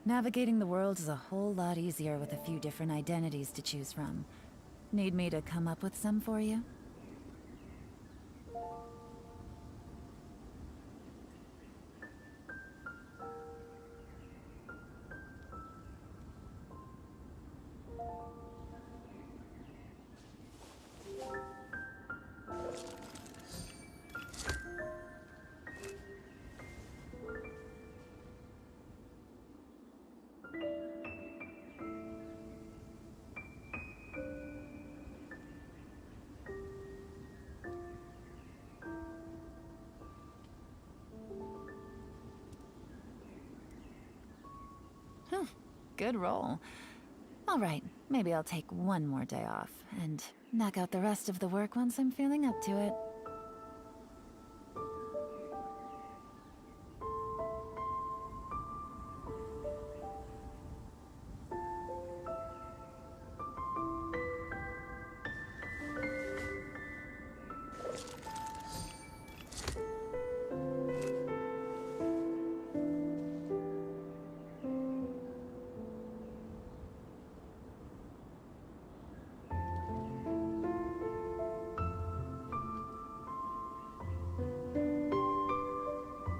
Navigating the world is a whole lot easier with a few different identities to choose from. Need me to come up with some for you? Good roll. All right, maybe I'll take one more day off and knock out the rest of the work once I'm feeling up to it.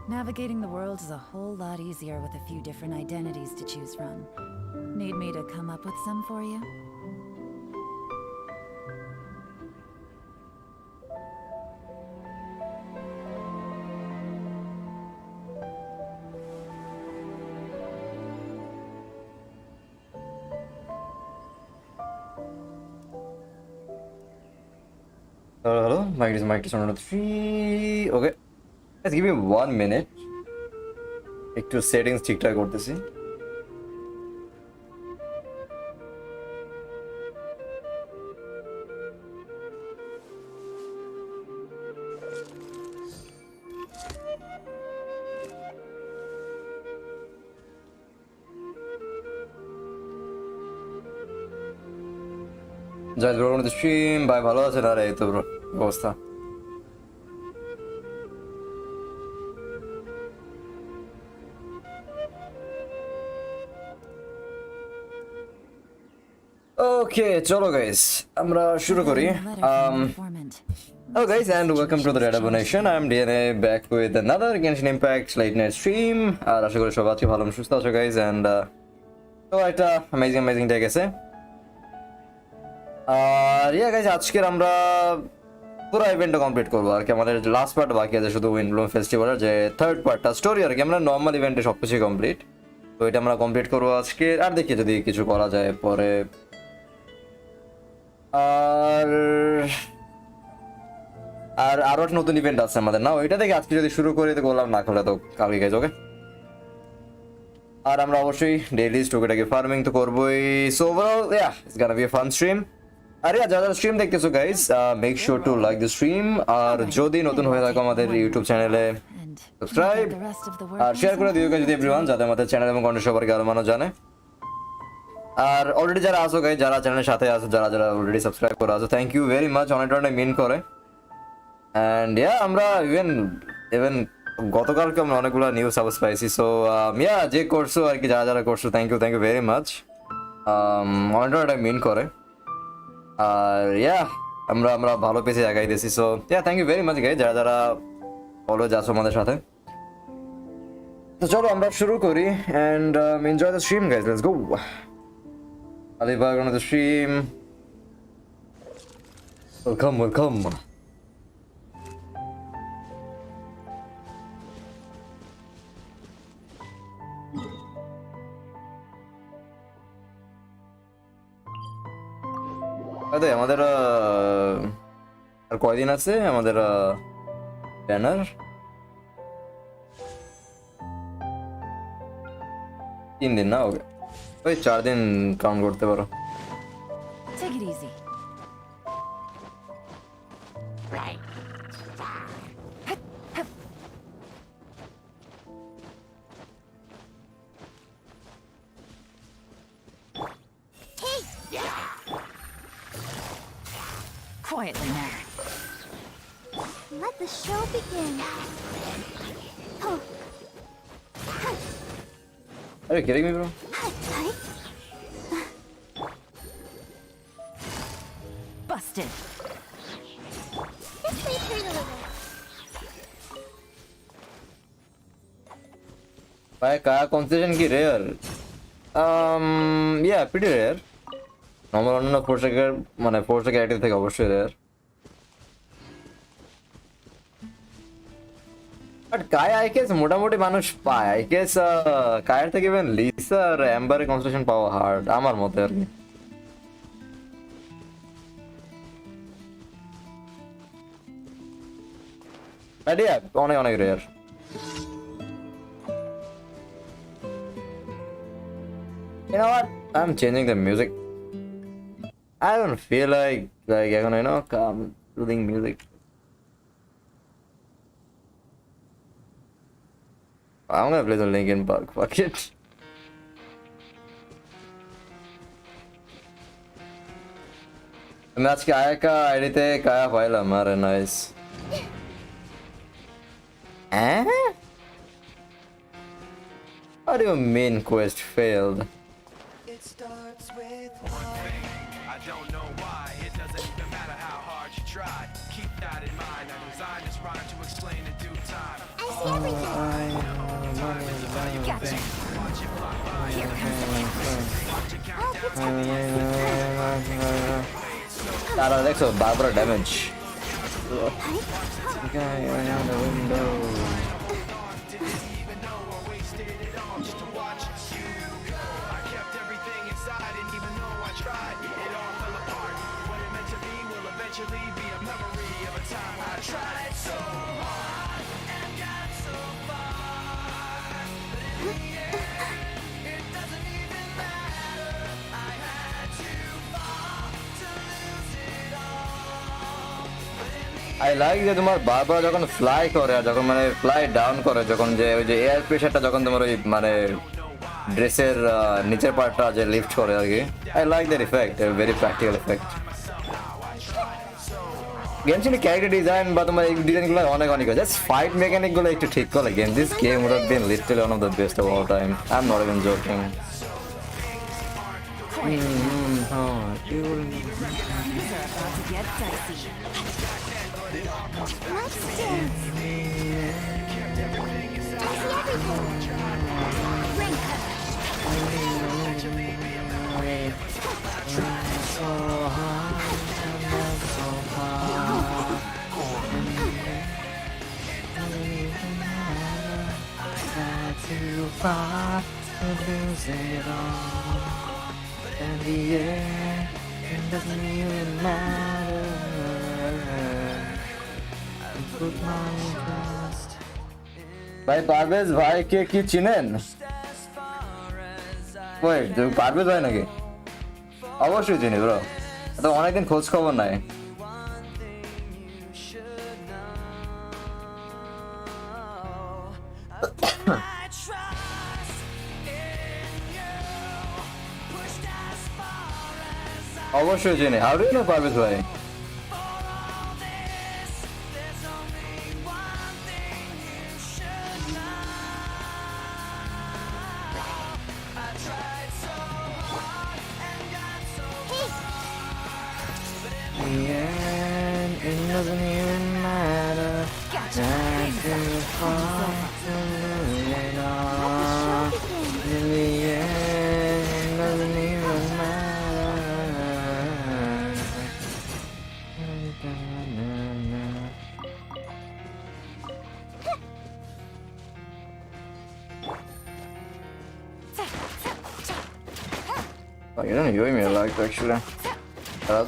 Navigating the world is a whole lot easier with a few different identities to choose from. Need me to come up with some for you? Hello, mic is on 3. Okay, let's give me 1 minute. একটু settings ঠিকঠাক করতেছি। জয় bro আমাদের stream ভাই ভালো আছেন? আরে এই তো ব্রো অবস্থা। ওকে চলো গাইস আমরা শুরু করি। Hello guys and welcome to the Red Abonation. I'm DNA back with another Genshin Impact late night stream. আর আশা করি সবাই আজকে ভালো সুস্থ আছো গাইস and তো একটা amazing day গেছে। আর ইয়া গাইস আজকের আমরা পুরো ইভেন্টটা কমপ্লিট করবো আর কি। আমাদের লাস্ট পার্ট বাকি আছে শুধু উইন্ডব্লুম ফেস্টিভ্যালের যে থার্ড পার্টটা স্টোরি আর কি। আমরা নর্মাল ইভেন্টে সবকিছু কমপ্লিট, তো এটা আমরা কমপ্লিট করবো আজকে। আর দেখি যদি কিছু করা যায় পরে। আর আরো একটা নতুন ইভেন্ট আছে আমাদের না, ওইটা থেকে আজকে যদি শুরু করি তো করলাম, না করলে তো কালকে গাইজ। ওকে, আর আমরা অবশ্যই ডেইলি টুকিটাকি ফার্মিং তো করবোই। So overall yeah it's gonna be a fun stream. আর যারা স্ট্রিম দেখতেছো guys make sure to like the stream. আর যদি নতুন হয়ে থাকো আমাদের ইউটিউব চ্যানেলে সাবস্ক্রাইব আর শেয়ার করে দিও গাইজ এভরিওয়ান, যাতে আমাদের চ্যানেল এবং কন্টেন্ট সবাইকে আরো মানুষ জানে। আর অলরেডি যারা আসো গাইজ, যারা চ্যানেলের সাথে আসো, যারা অলরেডি সাবস্ক্রাইব করে আসো, থ্যাংক ইউ ভেরি মাচ, অনেক মিন করে। অ্যান্ড ইয়া আমরা ইভেন গতকালকে আমরা অনেকগুলো নিউজ সাবস পাইছি। সো ইয়া যে করছো আর কি, যারা করছো থ্যাংক ইউ ভেরি মাচ, অনেকটা মিন করে। আর ইয়া আমরা ভালো পেজে এগাই দিয়েছি। So yeah thank you very much guys, যারা অলওয়েজ আছো আমাদের সাথে। তো চলো আমরা শুরু করি and enjoy the stream guys, let's go. Alibag on the stream. Welcome. আরে আমাদের আর কয়দিন আছে আমাদের ব্যানার? 3 দিন না? ওকে, ওই 4 দিন কাউন্ট করতে পারো। Take it easy. Right. Quietly now. Let the show begin. Are you kidding me, bro? Busted. Just retreat a little. भाई कहा कंसेशन की rare yeah pretty rare normal অন্যান্য ফোর্সের মানে ফোর্সের ক্যারেক্টার থেকে অবশ্যই রেয়ার বাট কায় আই গেস মোটামুটি মানুষ পায় আই গেস কায়ের থেকে ইভেন লিসা আর অ্যাম্বারের কনসেশন পাওয়া হার্ড আমার মতে আর কি আইডিয়া অনেক অনেক rare You know what? I'm changing the music. I don't feel like doing music. I'm gonna play some Linkin Park. Fuck it. मैं आज काया का आईडी ते काया फाइल हमारे nice. Eh? What do you mean quest failed? Starts with one thing. I don't know why. It doesn't even matter how hard you try. Keep that in mind. I designed this rhyme to explain in due time. I see everything. Gotcha. Watch it fly by. Here comes the catch. Watch it count down. Tara Alexo, Barbara damage. Guy around the window. Didn't even know I wasted it all just to watch you go. I kept everything inside, and even though I tried, it all fell apart. What it meant to be will eventually be a memory of a time I tried so hard and got so far. But in the end, it doesn't even matter. I had to fall to lose it all. But in the I like যে তোমার বারবার যখন fly করে আর যখন মানে fly down করে যখন যে ওই যে এয়ার প্রেসারটা যখন তোমার ওই মানে ড্রেসের নিচের পার্টটা যে লিফট করে আর কি I like that effect very practical effect গেমসিনের ক্যারেক্টার ডিজাইন বা তোমার এই ডিজাইনগুলো অনেক অনেক জাস্ট ফাইট মেকানিকগুলো একটু ঠিক করে game this game would have been literally one of the best of all time I am not even joking These are about to get dicey. Let's dance. I see everything. Ring cut. Too far to lose it all. In the end, it doesn't even matter. I put my trust. ভাই পারভেজ ভাই কে কি চিনেন? ওই তুই পারভেজ ভাই নাকি? অবশ্যই চিনি ব্রো। তো অনেকদিন খোঁজ খবর নাই। অবশ্যই চিনি। How do you know Parvez ভাই? It doesn't even matter. That you fall to lose it all. In the end, it doesn't even matter. You don't hear me like actually. Hello?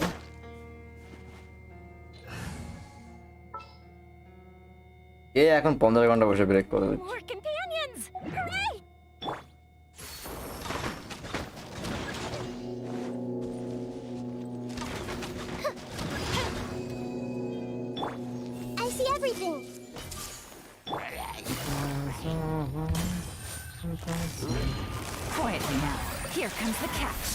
এ এখন 15 ঘন্টা বসে ব্রেক করে দিচ্ছে More companions! Hooray! I see everything. Quietly now. Here comes the catch.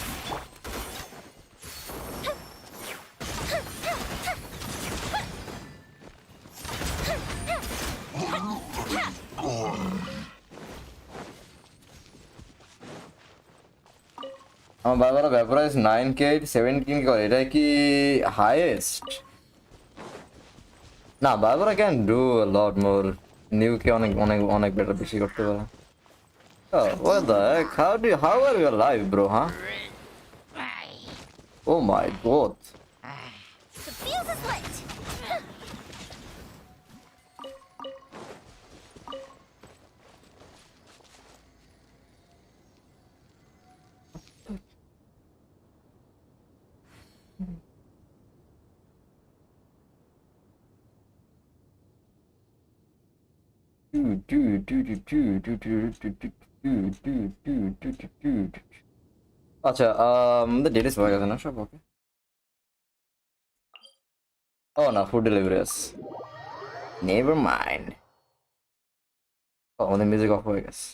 আমার বারবার ভ্যাপোরাইজ 9K 17 করে, এটা কি হাইয়েস্ট? না, বারবার ক্যান ডু আ লট মোর। নিউকে অনেক অনেক অনেক বেটার, বেশি করতে পারে। Oh, what the heck? How are you alive, bro, huh? Oh my god. The fuse is lit. আচ্ছা, the date is হয়ে গেছে না সব? ওকে। ও না, ফুড ডেলিভারি আছে। Never mind. আমাদের মিউজিক অফ হয়ে গেছে।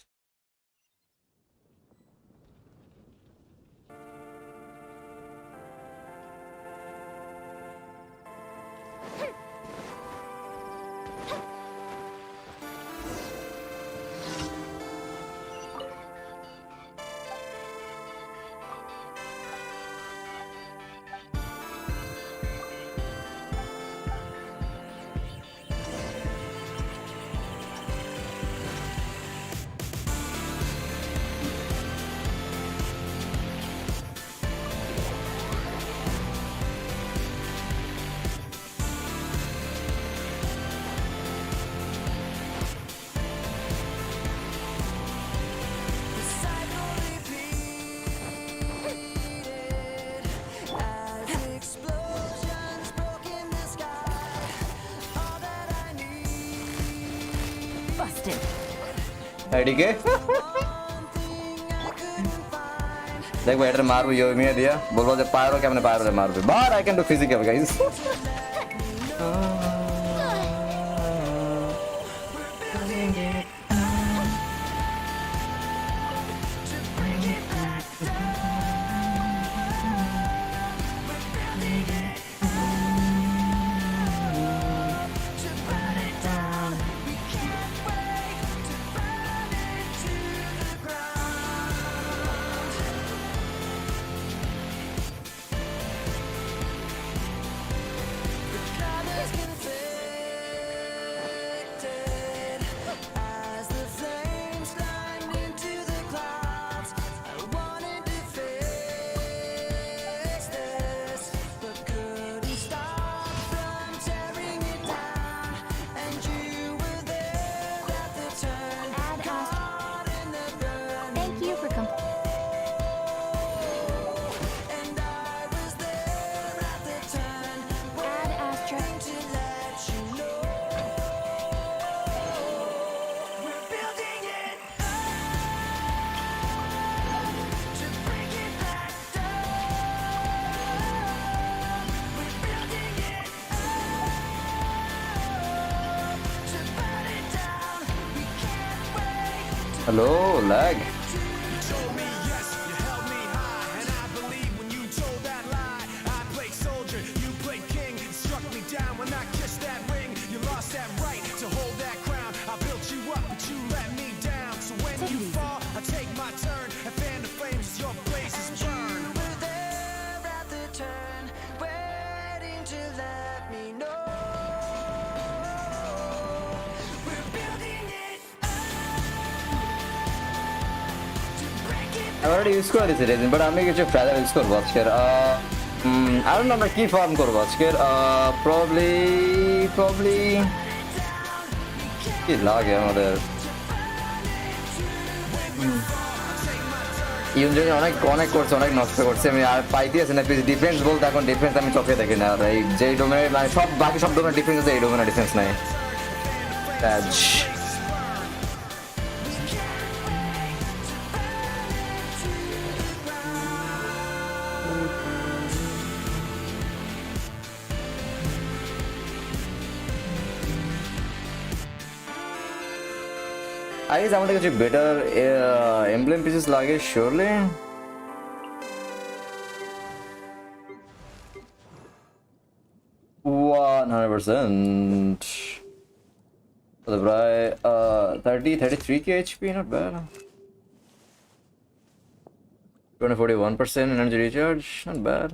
Busted. এদিকে দেখবো, এটা মারবো ইয়ে দিয়া, বলবো যে পায়রো কেমনে পায়রো মারবে, but I can do physical guys. Thank you for Add asterisk. Hello, lag. You told me yes, you held me high, and I believe when you told that lie. I played soldier, you played king, struck me down when I kissed that ring. You lost that right to hold that crown. I built you up, but you let me down. So when you fall, I take my turn and fan the flames as your blazes burn. You were there at the turn, waiting to let me know. We're building it আমি already use করে দিয়েছি raisin, but আমি কিছু ফ্রাইজার use করবো আজকের। আর আমরা কি farm করবো আজকের? প্রবলি কি লাগে আমাদের ইউজেন অনেক অনেক করছে, অনেক নষ্ট করছে। আমি আর পাইতে আছি না ডিফেন্স বলতে। এখন ডিফেন্স আমি চোখে দেখি না। আর এই যে ডোমেনের মানে সব বাকি সব ডোমেনের ডিফেন্স আছে, এই ডোমেনের ডিফেন্স নাই। I guess আমাদের কাছে বেটার এমব্লেম পিসেস লাগে শিওরলি। 100%. So প্রায় 33k HP, not bad. 241% energy recharge, not bad.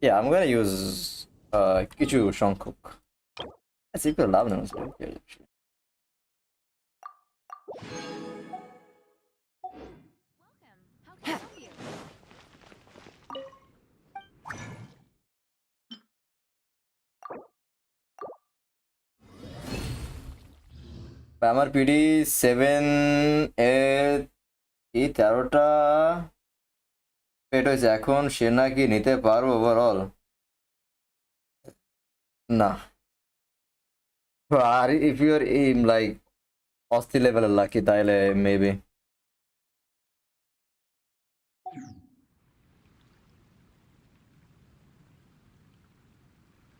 Yeah, I'm gonna use Kichu Shongkuk. That's equal love now. How can I help you? আমার PD 7 এর এই 13টা পেট হয়েছে, এখন সে নাকি নিতে পারবো ওভারঅল? না, আর ইফ ইউর এম লাইক অস্থি লেভেলের লাকি তাইলে মেবি।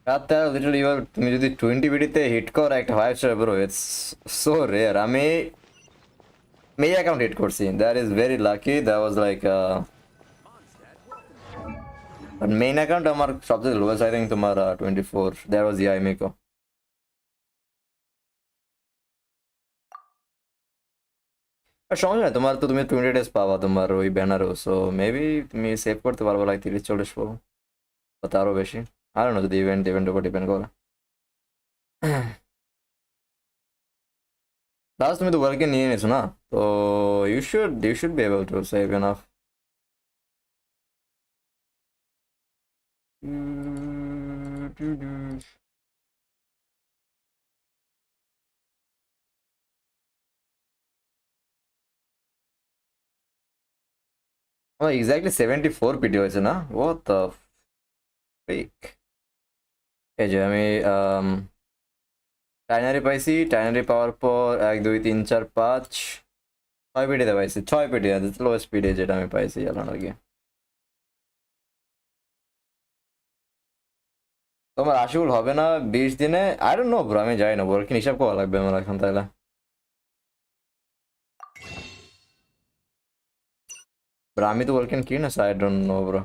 লিটারালি তুমি যদি 20 বিডিতে হিট করো একটা 5 star bro, it's so rare. আমি মেই অ্যাকাউন্ট হিট করছি, that is very lucky. That was like main account আমার সবচেয়ে লোয়েস্ট, আই থিঙ্ক তোমার 24, দ্যাট ওয়াজ ইয়াই মিকো। সমস্যা নাই, তোমার তো তুমি 20 ডেজ পাবা তোমার ওই ব্যানারও, সো মেবি তুমি সেভ করতে পারবো লাইক 30-40 পাবো বা তারও বেশি। আর না, যদি ইভেন্টের উপর ডিপেন্ড করে। প্লাস তুমি তো ওয়ার্কে নিয়ে নিয়েছো না, তো you should be able to save enough. আমার এক্স্যাক্টলি 74 পিটি হয়েছে না, হোয়াট দ্য ফ্রিক। এই যে আমি টাইনারি পাইছি, টাইনারি পাওয়ার পর 1 2 3 4 5 6 পিটিতে পাইছি, 6 পিটি লোয়েস্ট পিডে যেটা আমি পাইছি চালানোর গিয়ে। তোমার আশিউল হবে না 20 দিনে? আই ডোন্ট নো ব্রো, আমি যাই না, ওর কি হিসাব করা লাগবে আমার এখন তাইলে। ব্রো আমি তো ওরকেন কি না, আই ডোন্ট নো ব্রো।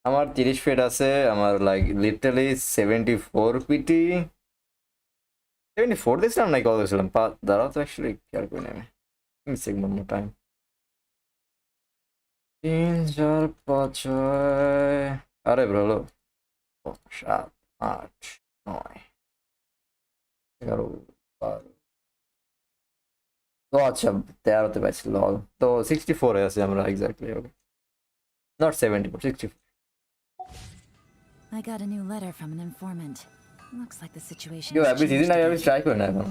আমার 30 ফিট আছে, আমার লাইক লিটারালি 74 পিটি। 74 দিয়েছিলাম নাকি কত দিয়েছিলাম? দাঁড়াও তো, অ্যাকচুয়ালি খেয়াল করে নেবে, সেগমেন্ট মোর টাইম 3 4 5 6, আরে ব্রো হলো 7 8 9 11 12। তো আচ্ছা 13তে পাইছি লল, তো 64 এ আছি আমরা exactly. Okay, not 74, 64। I got a new letter from an informant. Looks like the situation কেউ has অ্যাপি দিদি changed না, a আমি bit. ট্রাই করি না এখন।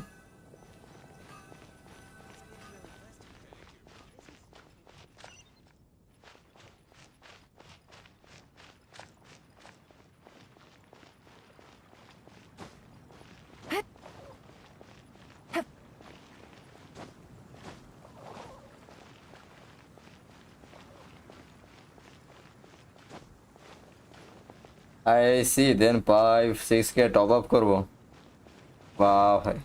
আই সি, দেন 5-6 কে টপ আপ করবো। বাহ ভাই,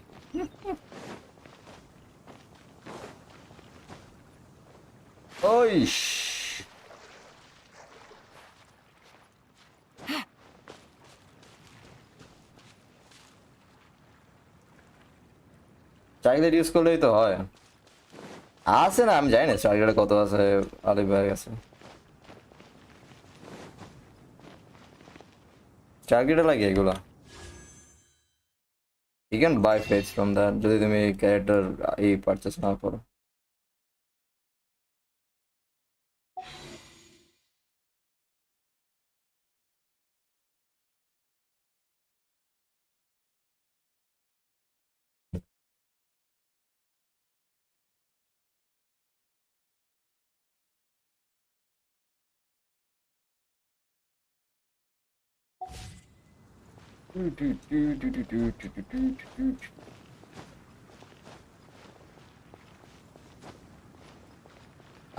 ওই চাকলেট ইউজ করলেই তো হয়। আছে না, আমি জানি না চাকলেট কত আছে আলিফ ভাইয়ের কাছে। চাকলেটে লাগে এগুলো, you can buy phase from that যদি তুমি ক্যারেক্টার এই পারচেস না করো।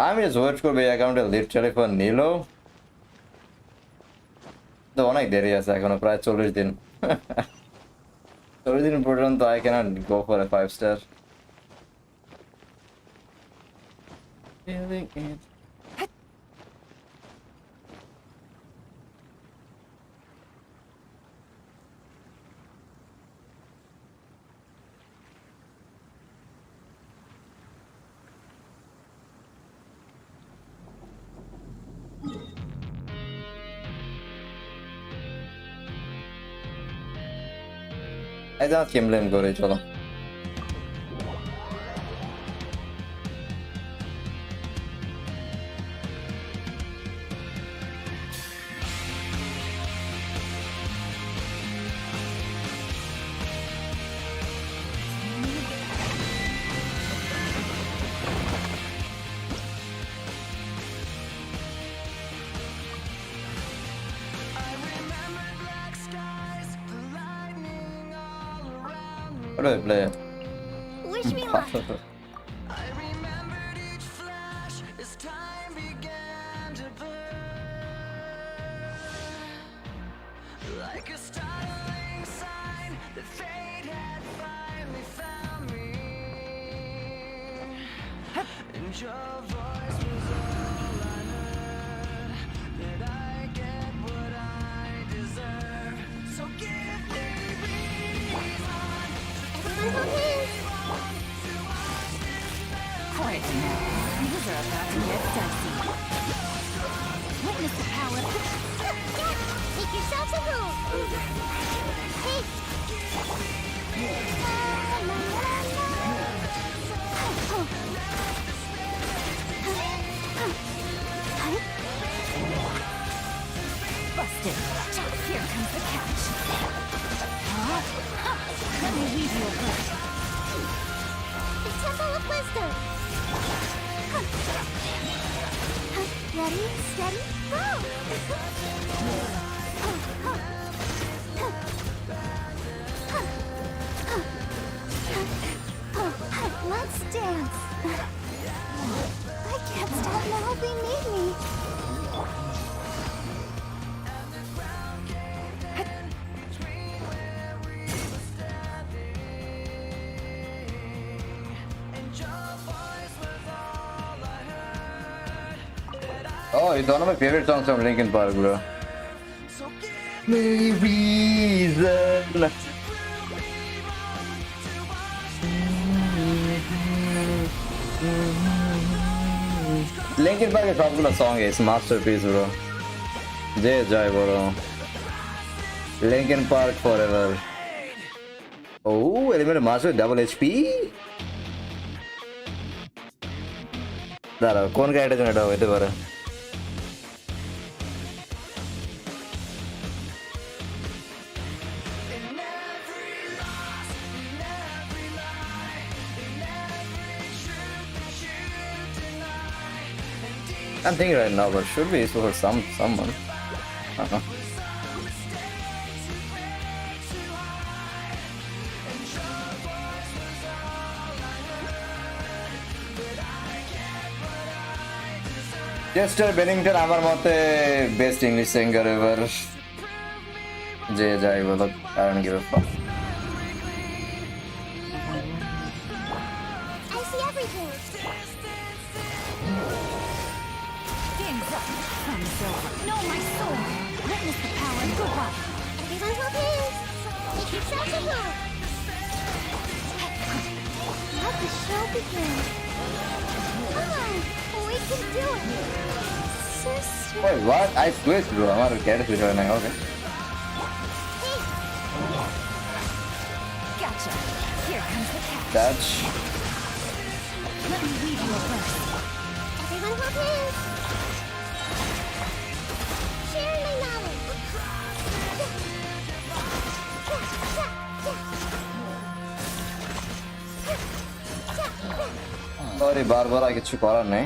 আমি জাস্ট ওয়েট করবো এই অ্যাকাউন্টে লিটারালি ফর নিল, তো অনেক দেরি আছে এখনো, প্রায় 40 দিন। 40 দিন পর্যন্ত I can't go for a 5 star. Feeling it. আচ্ছা আজকে ব্লেম করে চলো What do I play? Wish me luck. I remembered each flash as time began to burn. Like a startling sign that fate had finally found me. And your voice was all I heard. That I get what I deserve. So give me reason. Everyone hold hands. Quiet now. Things are about to get dicey. Witness the power. Make yourselves at home. Hey. Busted. Here comes the catch. Huh? Let me leave you a bird. The Temple of Wisdom. Ready, steady, go! Let's dance. I can't stop now being made me. Oh, it's one of my favorite songs from Linkin Park, bro. Reason. Linkin Park is popular song is masterpiece, bro. Jay Jai, bro. Linkin Park forever. Oh, element master double HP. দাঁড়াও কোন গাড়িটার জন্য এটা হইতে পারে I'm thinking right now, but should be useful for someone. Chester Bennington আমার মতে best English singer ever. যে যাই বলো, I don't give a fuck. I see everything. Game's up. Sun's over. Know my soul. Witness the power. Goodbye. Everyone hold hands. Make yourselves at home. Let the show begin. Come on, we can do it. Sister. Wait, what? I switched, bro. আমার character switch হয় না, ওকে. Hey, Gotcha. Here comes the catch. Touch. Let me leave you a bird. everyone hold hands. Sharing my knowledge. Sorry বারবার আর কিছু করার নেই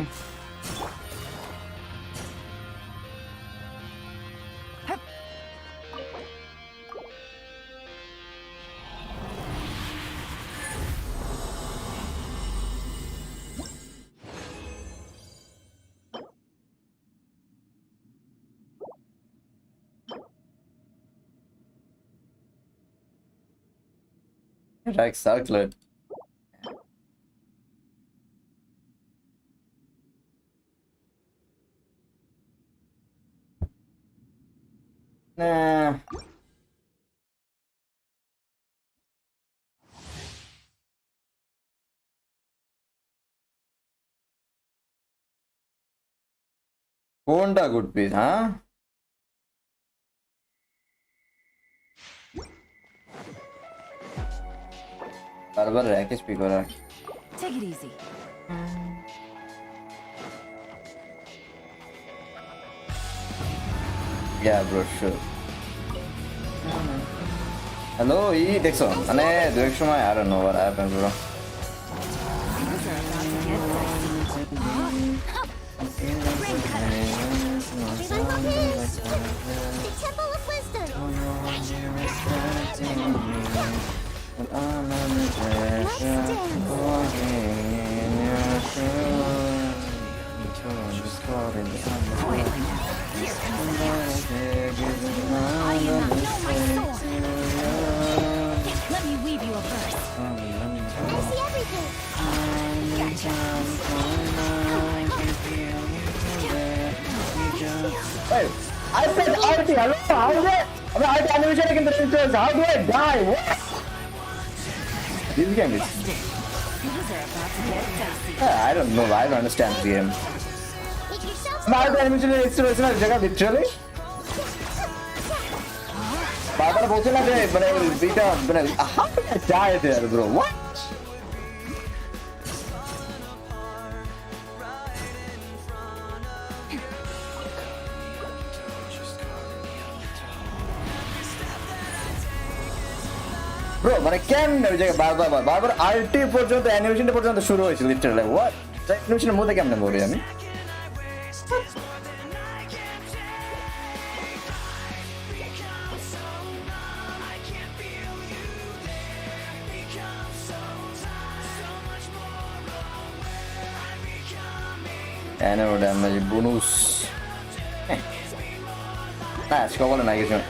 Like circlet. Nah. কোনটা good piece হ্যাঁ বারবার র্যাকে স্পিক করা Take it easy. Yeah, bro, sure. Hello, ই দেখছো মানে দু এক সময় I don't know what happened, bro. Things are about to get dicey. Rain cutter. Everyone focus. The Temple of Wisdom. Quietly now. Here comes the damage. How do you not know my sword? Let me weave you a verse. I see everything. Gotcha. Hey, I said RT, hello, how is it? I mean, RT animation in the pictures, how do I die? What? This game is... Things are about to get dicey. I don't know, I don't understand the game. Make yourself RT animation in extra জায়গা literally বারবার বলছে না যে মানে এইটা মানে how did I die there, bro? What? Bro, মানে কেন ওই জায়গায় বারবার আরটি পর্যন্ত অ্যানিমেশনটা পর্যন্ত শুরু হয়েছিল লিটারালি হোয়াট অ্যানিমেশনের মধ্যে কেমনে মরি আমি Annual damage bonus. Nah, ska vara den här grejen.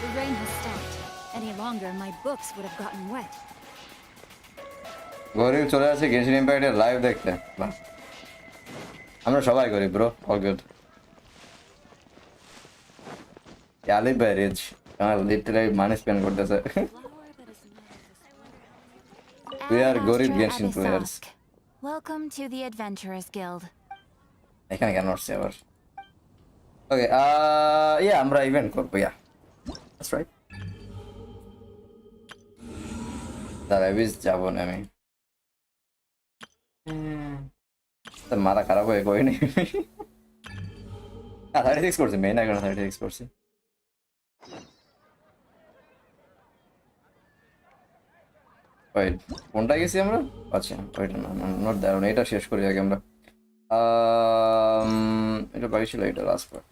The rain has stopped. Any longer, my books would have gotten wet. গরিব চলে আসছে গেনশিন ইম্প্যাক্টের লাইভ দেখতে বাহ আমরা সবাই গরিব ব্রো অল গুড আলি ব্যারেজ লিটারালি মানি স্পেন্ড করতেছে We are গরিব Genshin players Welcome to the Adventurers Guild. এখানে কেন আসছে আবার ওকে ইয়া আমরা ইভেন্ট করবো ইয়া দ্যাটস রাইট দাঁড়া বিশ যাবো না আমি তোর মাথা খারাপ হয়ে কই নেই 36 করছি মেইন এখন 36 করছি ওয়েট কোনটা গেছি আমরা আচ্ছা ওইটা না নট দ্যাট এটা শেষ করি আগে আমরা এটা বাকি ছিল এটা last part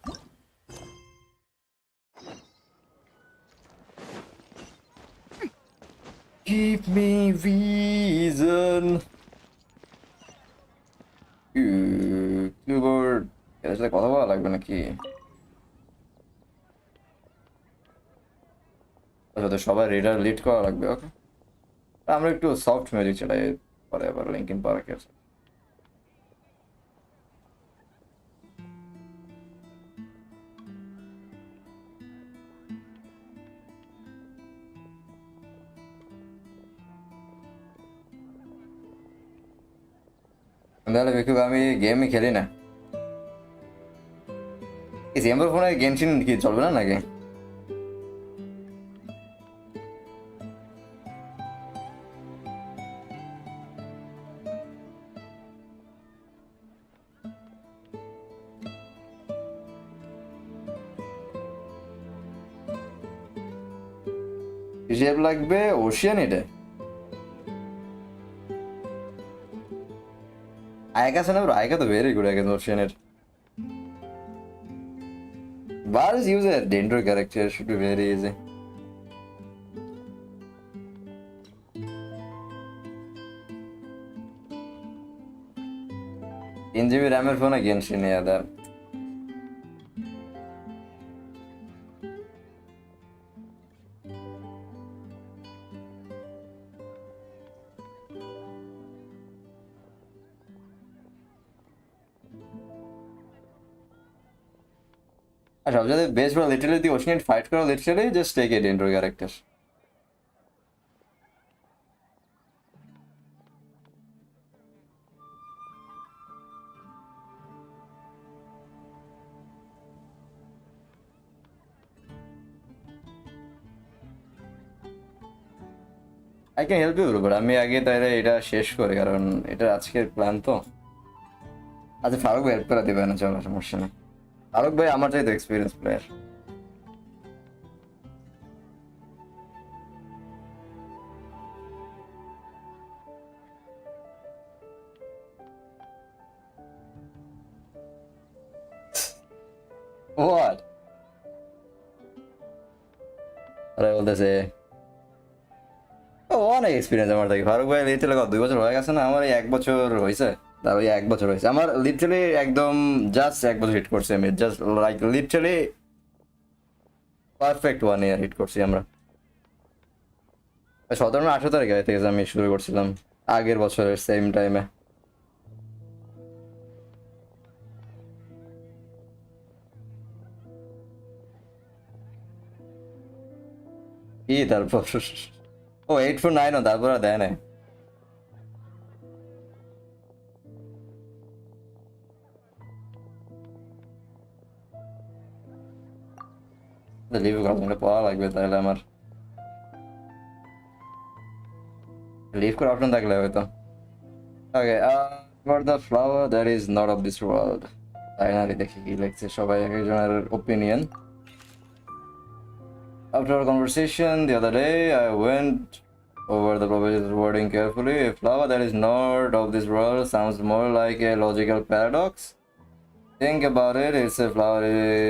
Give me reason. Keyboard. এর সাথে কথা বলা লাগবে নাকি? আচ্ছা সবাই রিডার লিড করা লাগবে ওকে আমরা একটু সফট মিউজিক চালাই পরে আবার লিঙ্কিন পার্কের তাহলে বিকু আমি গেমই খেলি না এই সিএমএর ফোনে গেনশিন কি চলবে না নাকি হিসেব লাগবে ওশিয়ানিটে। আয়কা আছে না ব্রো? আয়কা তো very good against ওশিয়ানের। Varus use a Dendro character should be very easy. In GB RAM এর ফোনে Genshin yeah that. আর সবচেয়ে best bro literally the ocean fight করো literally just take it intro character. I can help you bro, but আমি আগে তাহলে এটা শেষ করি কারণ এটা আজকের প্ল্যান তো। আচ্ছা ফারুক ভাই হেল্প করে দেবে না, চলো সমস্যা নেই। ফারুক ভাই আমার চাইতে এক্সপিরিয়েন্স প্লেয়ার। What? আরে বলতেছে অনেক এক্সপিরিয়েন্স আমার থেকে। ফারুক ভাই লিটারালি 2 বছর হয়ে গেছে না, আমার এই 1 বছর হয়েছে। তার ওই 1 বছর হয়েছে আমার লিটারালি একদম জাস্ট 1 বছর হিট করছি আমি, জাস্ট লাইক লিটারালি পারফেক্ট 1 ইয়ার হিট করছি আমরা। 17-18 তারিখে থেকে আমি শুরু করছিলাম আগের বছরের সেম টাইমে। কি তারপর ও 849 তারপর আর দেয় না। লিভ করা পড়া লাগবে তাহলে আমার, লিভ করার অপশন থাকলে হয়তো। Okay for the flower that is not of this world. Finally দেখি কি লিখছে সবাই, এক একজনের opinion. After our conversation the other day, I went over the proposed wording carefully. A flower that is not of this world sounds more like a logical paradox. Think about it, it's a flower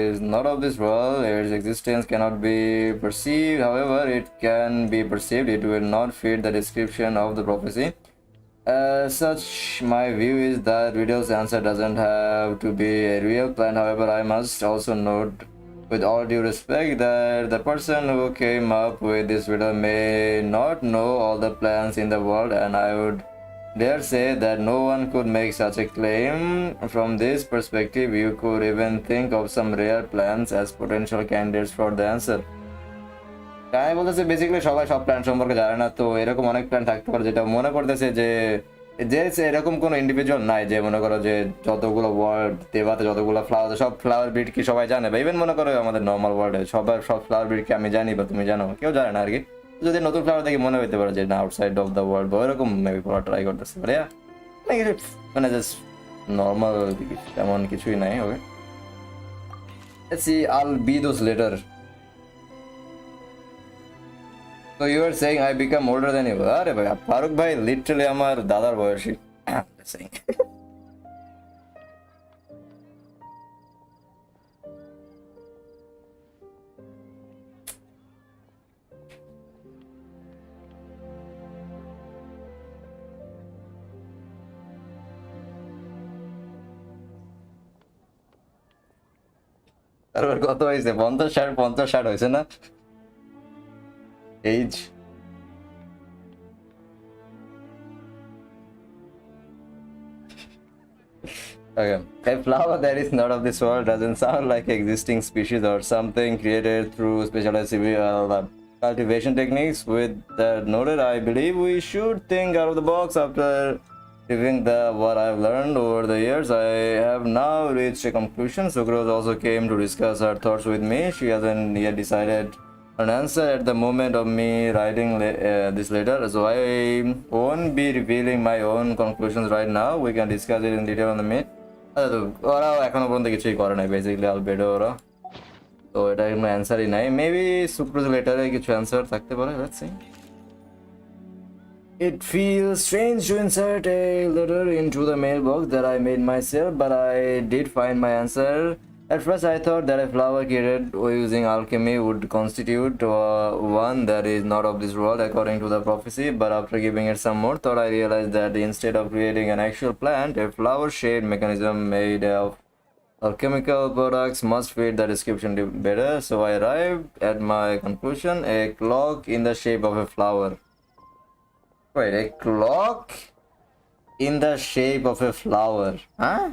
is not of this world, its existence cannot be perceived, however it can be perceived, it will not fit the description of the prophecy. As such, my view is that riddle's answer doesn't have to be a real plant. However, I must also note with all due respect that the person who came up with this riddle may not know all the plants in the world, and I would dare say that no one could make such a claim. From this perspective, you could even think of some rare plants as potential candidates for the answer. তাই বলতেছে basically সবাই সব plan সম্পর্কে জানে না, তো এরকম অনেক প্ল্যান থাকতে পারে যেটা মনে করতেছে যে এরকম কোনো ইন্ডিভিজুয়াল নাই যে মনে করো যে যতগুলো ওয়ার্ল্ড দেবাতে যতগুলো ফ্লাওয়ার, সব ফ্লাওয়ার ব্রিড কি সবাই জানে, বা ইভেন মনে করো আমাদের নর্মাল ওয়ার্ল্ডে সব ফ্লাওয়ার ব্রিড কি আমি জানি বা তুমি জানো, কেউ জানে না আর কি। যদি নতুন ফ্লাওয়ার দেখে মনে হইতে পারে যে না আউটসাইড অফ দ্য ওয়ার্ল্ড বা এরকম মেবি পড়া ট্রাই করতেছে পারে, মানে জাস্ট নর্মাল তেমন কিছুই নাই। ওকে let's see, I'll be those later. So you are saying I become older than you? আরে ভাই ফারুক ভাই লিটারালি আমার দাদার বয়সী। তারপর কত হয়েছে? 50-60 হয়েছে না age? Okay. A flower that is not of this world doesn't sound like existing species or something created through specialized cultivation techniques. With that noted, I believe we should think out of the box. After reviewing what I've learned over the years, I have now reached a conclusion. Sucrose also came to discuss her thoughts with me. She hasn't yet decided an answer at the moment of me writing this letter, so I won't be revealing my own conclusions right now. We can discuss it in detail on the meet. ওরাও এখনো পর্যন্ত কিছুই করে নাই basically, আলবেডো ওরা তো এটা কোনো অ্যান্সারই নাই, মেবি সুপ্রোজ লেটারে কিছু অ্যান্সার থাকতে পারে, let's see. It feels strange to insert a letter into the mailbox that I made myself, but I did find my answer. At first, I thought that a flower created using alchemy would constitute one that is not of this world according to the prophecy, but after giving it some more thought, I realized that instead of creating an actual plant, a flower-shaped mechanism made of alchemical products must fit the description better. So I arrived at my conclusion: a clock in the shape of a flower. Wait, a clock in the shape of a flower? Huh?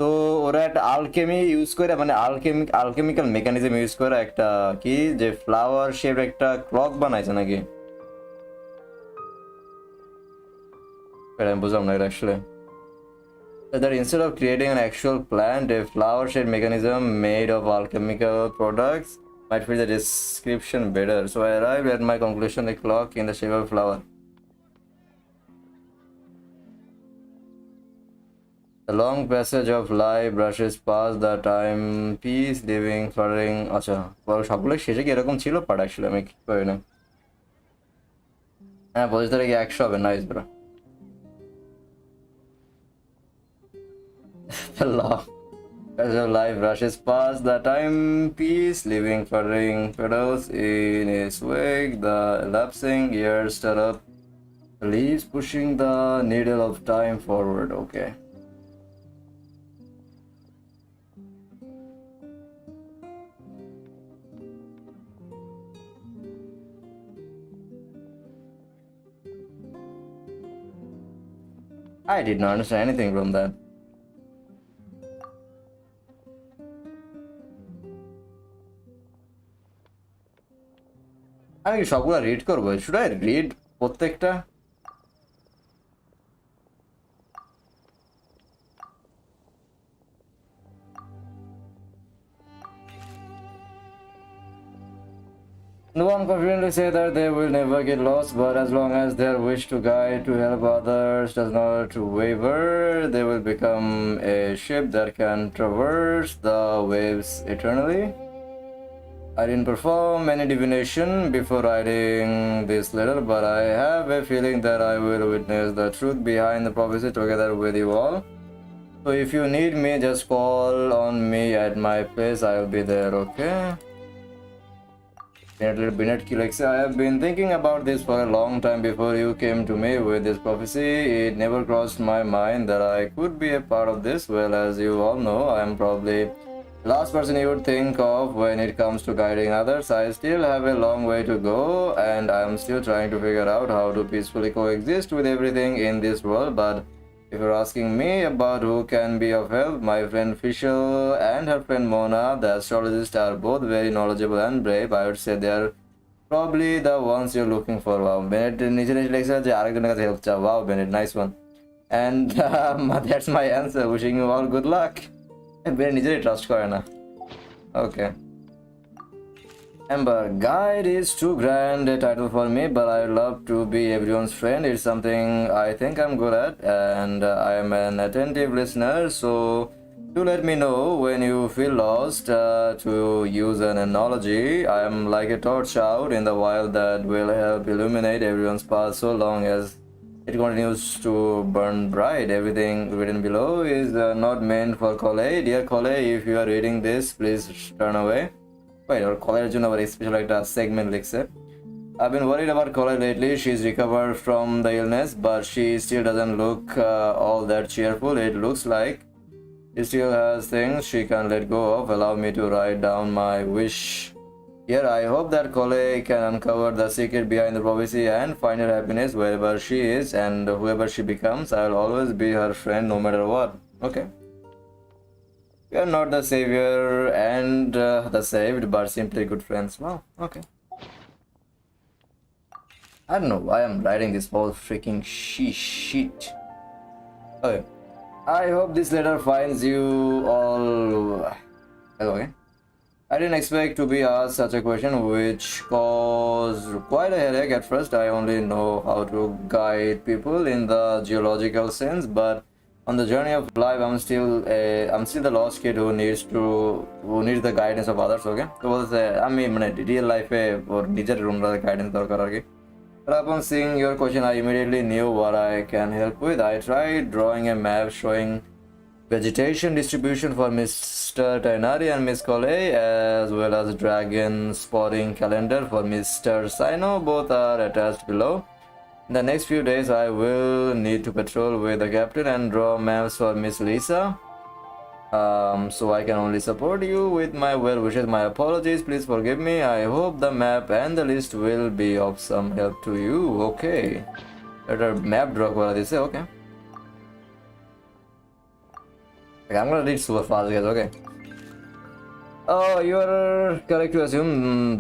তো ওরা একটা alchemy use করে, মানে alchemical mechanism use করে একটা কি যে flower shape একটা ক্লক বানাইছে নাকি? আমি বুঝলাম না এটা actually. That instead of creating an actual plant, a flower shaped mechanism made of alchemical products might fit the description better. So I arrived at my conclusion: a clock in the shape of a flower. The long passage of life brushes past the time piece, leaving fluttering. আচ্ছা, সবগুলো শেষে কি এরকম ছিল part? Actually আমি কি করি না। হ্যাঁ, 25 তারিখে 100 হবে, nice bro. The long passage of life brushes past the timepiece, leaving fluttering petals in its wake. The elapsing years stir up the leaves, pushing the needle of time forward. Okay. I did not understand anything from that. আমি কি সবগুলো read করবো? Should I read প্রত্যেকটা? No one confidently say that they will never get lost, but as long as their wish to guide, to help others does not waver, they will become a ship that can traverse the waves eternally. I didn't perform any divination before writing this letter, but I have a feeling that I will witness the truth behind the prophecy together with you all. So if you need me, just call on me at my place. I'll be there, okay? Binet Kilex, I have been thinking about this for a long time before you came to me with this prophecy. It never crossed my mind that I could be a part of this. Well, as you all know, I am probably last person you would think of when it comes to guiding others. I still have a long way to go, and I am still trying to figure out how to peacefully coexist with everything in this world. But if you're asking me about who can be of help, my friend Fischl and her friend Mona, the astrologists, are both very knowledgeable and brave. I would say they are probably the ones you're looking for. Wow, Bennett নিচে লেখা যে আরেকজনের কাছে help চাও। Wow, Bennett, nice one. And that's my answer. Wishing you all good luck. Bennett নিজেরই trust করে না। Okay. Amber, guide is too grand a title for me, but I love to be everyone's friend. It's something I think I'm good at, and I am an attentive listener, so do let me know when you feel lost. To use an analogy, I am like a torch out in the wild that will help illuminate everyone's path so long as it continues to burn bright. Everything written below is not meant for Kole. Dear Kole, if you are reading this, please turn away. Wait, or Kole জন্য আবার special একটা segment লিখছে। I've been worried about Kole lately. She's recovered from the illness, but she still doesn't look all that cheerful. It looks like she still has things she can't let go of. Allow me to write down my wish here. I hope that Kole can uncover the secret behind the prophecy and find her happiness wherever she is and whoever she becomes. I will always be her friend no matter what. Okay. We are not the savior and the saved, but simply good friends. Wow, okay. I don't know why I'm writing this whole freaking shit. Okay. I hope this letter finds you all. Hello again. I didn't expect to be asked such a question, which caused quite a headache at first. I only know how to guide people in the geological sense, but on the journey of life, I'm still the lost kid who needs the guidance of others. Okay, so আমি মানে real life or নিজের guidance দরকার আর কি. But upon seeing your question, I immediately knew what I can help with. I tried drawing a map showing vegetation distribution for Mr. Tainari and Miss Coley, as well as dragon spotting calendar for Mr. Sino. Both are attached below. In the next few days, I will need to patrol with the captain and draw maps for Miss Lisa. So I can only support you with my well wishes. My apologies, please forgive me. I hope the map and the list will be of some help to you. Okay, better map draw kora dise. Okay, I'm gonna read super fast, guys. Okay. Oh, you are correct to assume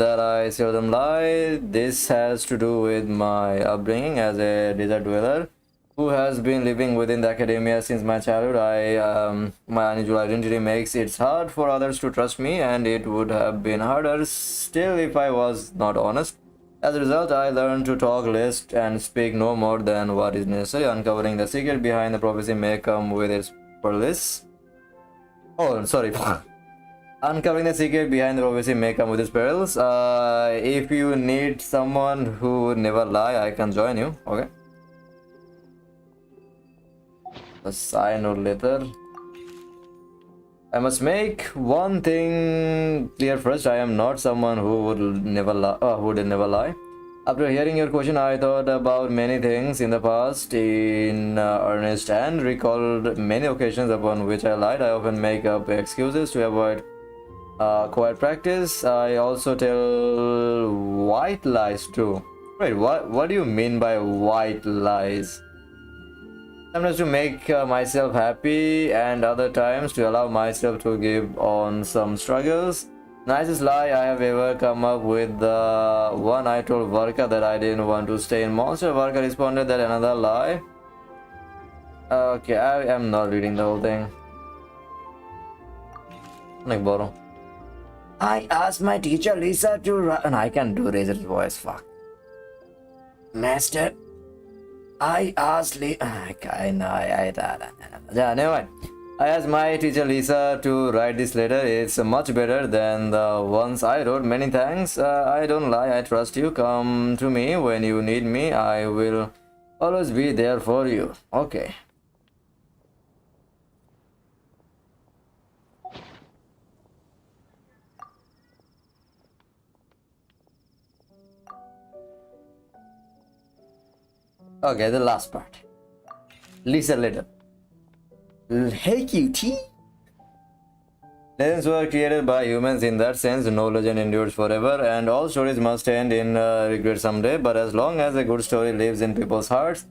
that I seldom lie. This has to do with my upbringing as a desert dweller who has been living within the academia since my childhood. My unusual identity makes it hard for others to trust me, and it would have been harder still if I was not honest. As a result, I learned to talk less and speak no more than what is necessary. Uncovering the secret behind the prophecy may come with its perilous. Oh, sorry. Uncovering the secret behind the prophecy may come with its perils. If you need someone who would never lie, I can join you. Okay. A sign or letter. I must make one thing clear first. I am not someone who would never lie. After hearing your question, I thought about many things in the past in earnest and recalled many occasions upon which I lied. I often make up excuses to avoid quiet practice. I also tell white lies too. Wait, what do you mean by white lies? Sometimes to make myself happy, and other times to allow myself to give on some struggles. Nicest lie I have ever come up with, the one I told Varka that I didn't want to stay in Monster. Varka responded that another lie. Okay, I am not reading the whole thing. Like borrow. I asked my teacher Lisa to write, and I can do Razor's voice. Fuck. Master, I asked yeah, never mind. I asked my teacher Lisa to write this letter. It's much better than the ones I wrote. Many thanks. I don't lie. I trust you. Come to me when you need me. I will always be there for you. Okay. Okay, the last part. Lisa letter. Hey cutie. Legends were created by humans. In that sense, no legend endures forever, and all stories must end in regret someday. But as long as a good story lives in people's hearts,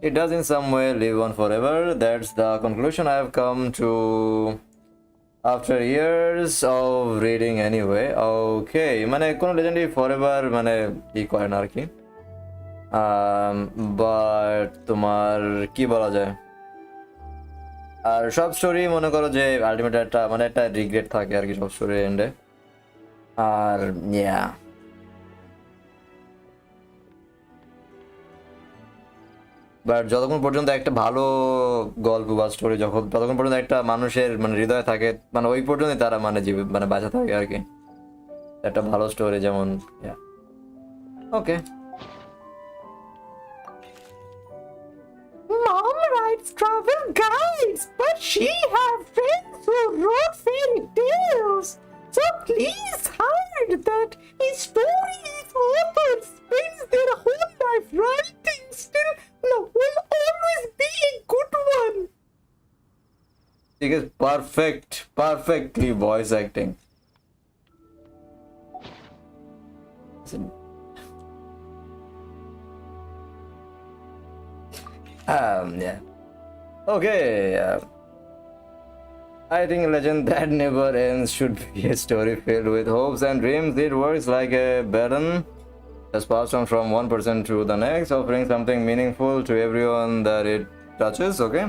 it does in some way live on forever. That's the conclusion I have come to after years of reading anyway. Okay, মানে কোন legendary forever মানে কি করে না আর কি। But তোমার কি বলা যায়, আর সব স্টোরি মনে করো যে আলটিমেট একটা মানে একটা রিগ্রেট থাকে আর কি সব স্টোরি এন্ডে। আর ইয়া বাট যতক্ষণ পর্যন্ত একটা ভালো গল্প বা স্টোরি ততক্ষণ পর্যন্ত একটা মানুষের মানে হৃদয়ে থাকে, মানে ওই পর্যন্তই তারা মানে মানে বাঁচা থাকে আর কি একটা ভালো স্টোরি যেমন। ওকে, Mom writes travel guides, but she has friends who wrote fairy tales. So please hide that a story's author spends their whole life writing still will always be a good one. ঠিক আছে, perfectly voice acting. Yeah. Okay. I think a legend that never ends should be a story filled with hopes and dreams. It works like a baton that's passed on from one person to the next, offering something meaningful to everyone that it touches. Okay.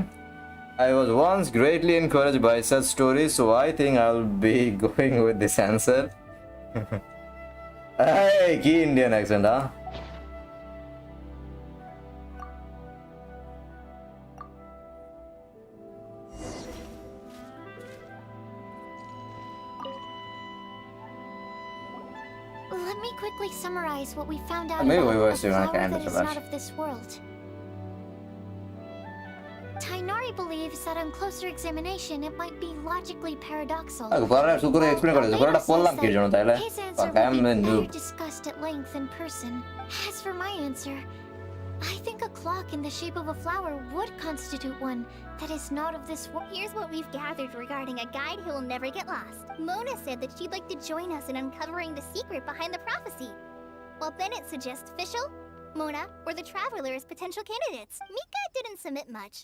I was once greatly encouraged by such stories, so I think I'll be going with this answer. Hey, কি Indian accent হ্যাঁ? Let me quickly summarize what we found out Maybe about we were a doing flower kind that of is that. not of this world. Tainari believes that on closer examination it might be logically paradoxal. গোপালরা সুকরে explain করে গোপালটা পড়লাম কি জন্য তাইলে His answer Fuck, I am will a be noob. better discussed at length in person. As for my answer, I think a clock in the shape of a flower would constitute one that is not of this world. Here's what we've gathered regarding a guide who will never get lost. Mona said that she'd like to join us in uncovering the secret behind the prophecy, while Bennett suggests Fischl, Mona, or the Traveler as potential candidates. Mika didn't submit much,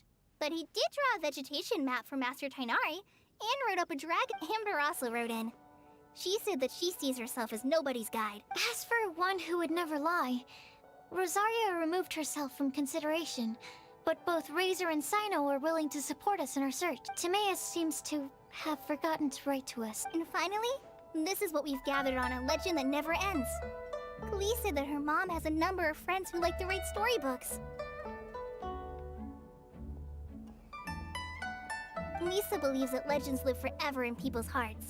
but he did draw a vegetation map for Master Tainari and wrote up a dragon Amber also wrote in. She said that she sees herself as nobody's guide. As for one who would never lie, Rosaria removed herself from consideration, but both Razor and Sino are willing to support us in our search. Timaeus seems to have forgotten to write to us. And finally, this is what we've gathered on a legend that never ends. Klee said that her mom has a number of friends who like to read storybooks. Lisa believes that legends live forever in people's hearts.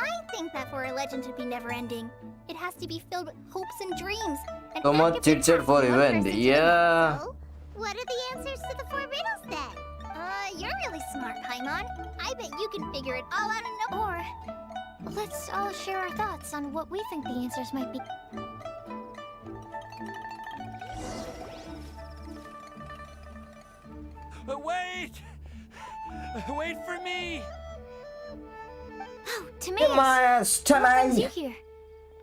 I think that for a legend to be never-ending, it has to be filled with hopes and dreams. And So much active chit-chat impact for on one event, person to the yeah. next. So, what are the answers to the 4 riddles then? You're really smart, Paimon. I bet you can figure it all out in no. Or let's all share our thoughts on what we think the answers might be. Wait! Wait for me! Oh, Timaeus! Timaeus, What brings you tonight. here?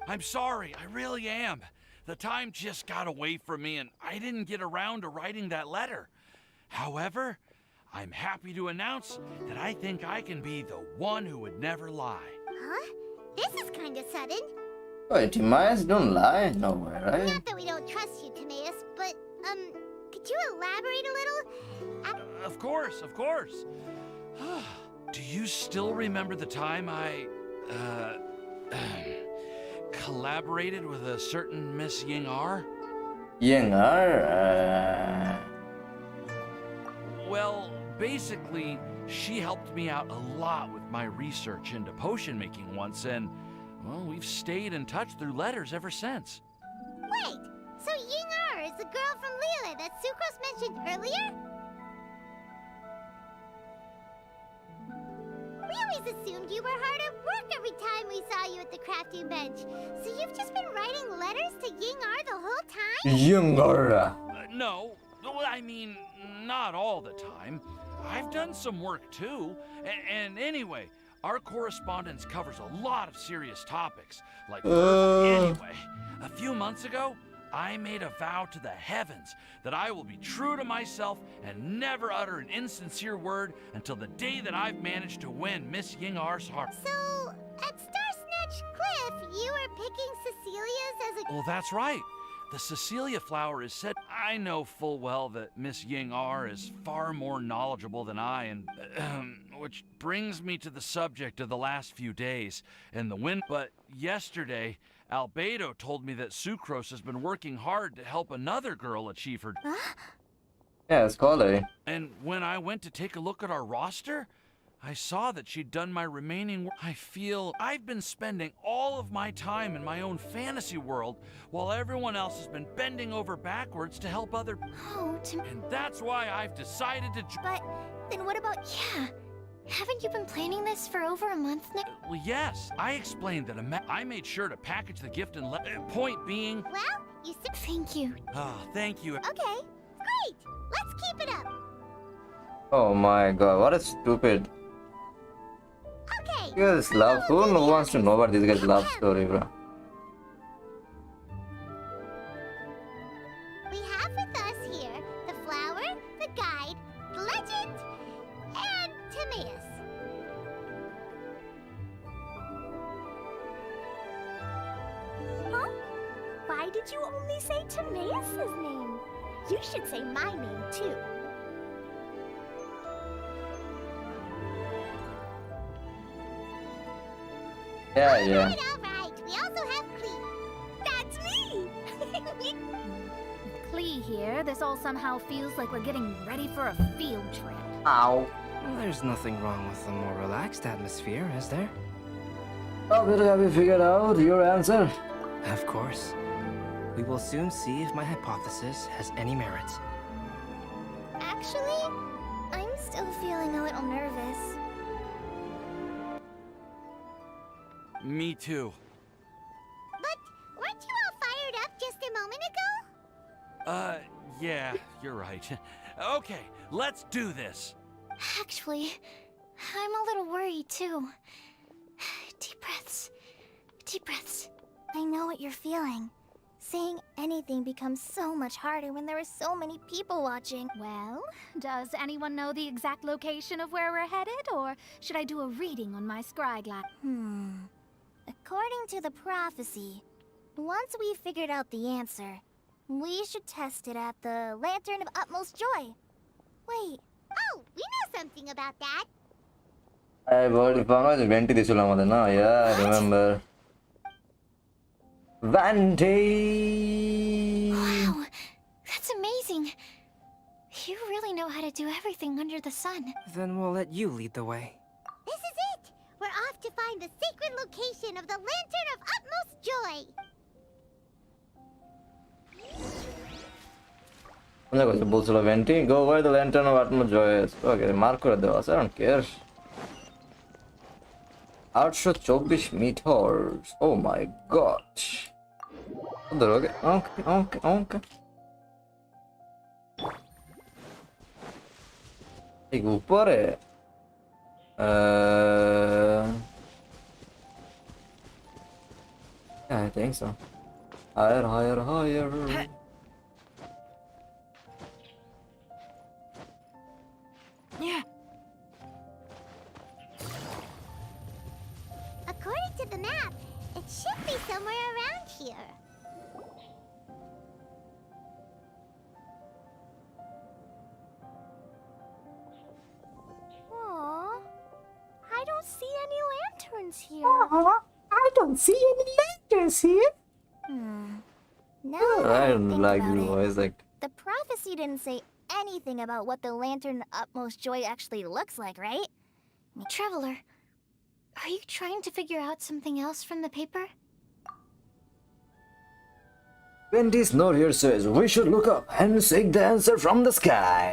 I'm sorry, I really am. The time just got away from me and I didn't get around to writing that letter. However, I'm happy to announce that I think I can be the one who would never lie. Huh? This is kind of sudden. Wait, Timaeus don't lie? No way, right? Not that we don't trust you, Timaeus, but, could you elaborate a little? Of course, of course. Do you still remember the time I, collaborated with a certain Miss Ying-ar? Yengar, Well, basically, she helped me out a lot with my research into potion making once, and, well, we've stayed in touch through letters ever since. Wait, so Ying-ar is the girl from Lila that Sucrose mentioned earlier? We always assumed you were hard at work every time we saw you at the crafting bench. So you've just been writing letters to Ying-ar the whole time? Yengar. No, I mean, not all the time. I've done some work too. And anyway, our correspondence covers a lot of serious topics. Like, anyway, a few months ago, I made a vow to the heavens that I will be true to myself and never utter an insincere word until the day that I've managed to win Miss Ying-ar's heart. So, at Star Snatch Cliff, you were picking Cecilia's as a... Well, that's right. The Cecilia flower is said. I know full well that Miss Ying-ar is far more knowledgeable than I, and which brings me to the subject of the last few days and the wind. But yesterday, Albedo told me that Sucrose has been working hard to help another girl achieve her. Yeah, it's quality. And when I went to take a look at our roster, I saw that she'd done my remaining work. I feel I've been spending all of my time in my own fantasy world while everyone else has been bending over backwards to help other. Oh, And that's why I've decided to. But then what about... yeah. Haven't you been planning this for over a month now? Well, yes, I explained that I made sure to package the gift and point being. Well, you said... Thank you. Ah, thank you. Okay, great. Let's keep it up. Oh my god, what a stupid. Okay. This love. Who wants to know about this guy's love story, bro? We have with us here the flower, the guide, the legend, and Timaeus. Huh? Why did you only say Timaeus' name? You should say my name too. Yeah, yeah. All right. Flea here, this all somehow feels like we're getting ready for a field trip. Ow. There's nothing wrong with a more relaxed atmosphere, is there? Well, have you figured out your answer? Of course. We will soon see if my hypothesis has any merit. Actually, I'm still feeling a little nervous. Me too. But weren't you all fired up just a moment ago? Yeah, you're right. Okay, let's do this. Actually, I'm a little worried too. Deep breaths. Deep breaths. I know what you're feeling. Saying anything becomes so much harder when there are so many people watching. Well, does anyone know the exact location of where we're headed, or should I do a reading on my scryglass? According to the prophecy, once we figured out the answer, we should test it at the Lantern of Utmost Joy. Wait. Oh, we know something about that. I Bangla venti দিছিল আমাদের না? Yeah, I remember. Venti. Wow, that's amazing. You really know how to do everything under the sun. Then we'll let you lead the way. This is it! We're off to find the sacred location of the Lantern of Utmost Joy. মজা করছে বলছিল ভেন্টি go where the lantern of utmost joy is. Okay, mark করে দেওয়া আছে, I don't care. 824 meters. Oh my gosh. Okay, okay. এই উপরে yeah, I think so. Higher. Yeah. According to the map, it should be somewhere around here. Aww, I don't see any lanterns here. I don't see any lanterns here. No, I don't like this voice, like The prophecy didn't say anything about what the Lantern of Utmost Joy actually looks like, right? Traveler, are you trying to figure out something else from the paper? Venti's note here says we should look up and seek the answer from the sky.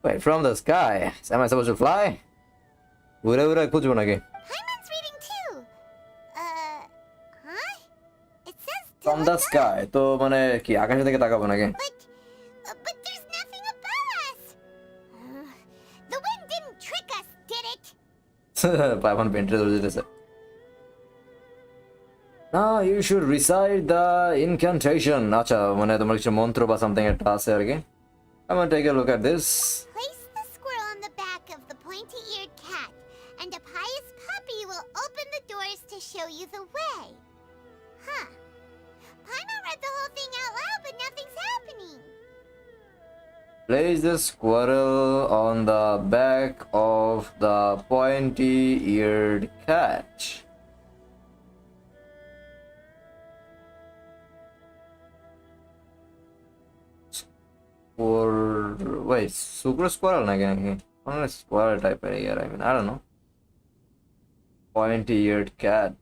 Wait, from the sky? Am I supposed to fly? Ura খুঁজবো নাকি? Hyman's reading too. Huh? It says to From the look up, sky. তো মানে কি আকাশের দিকে তাকাবো নাকি? but there's nothing above us. The wind didn't trick us, did it? পাইপন পেন্টে ধরে যেতেছে। Now you should recite the incantation. আচ্ছা মানে তোমার কিছু মন্ত্র বা something একটা আছে আর কি। I'm gonna take a look at this. Place the squirrel on the back of the pointy-eared cat, and a pious puppy will open the doors to show you the way. Huh. Paimon read the whole thing out loud, but nothing's happening. Place the squirrel on the back of the pointy-eared cat. Or wait, super squirrel again? Not a squirrel type here. I mean, I don't know. Pointy-eared cat.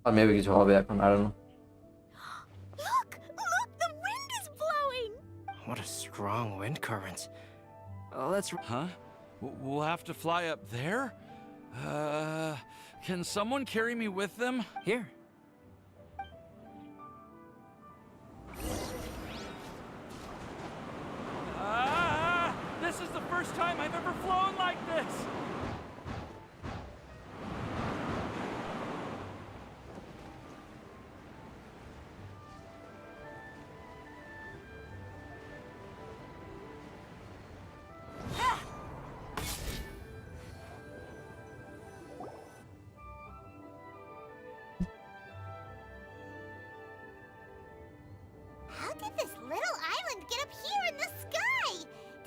Or maybe it's a hobby. I don't know. Look, the wind is blowing. What a strong wind current. Let's... Huh? We'll have to fly up there? Can someone carry me with them? Here. This is the first time I've ever flown like this! How did this little island get up here in the sky?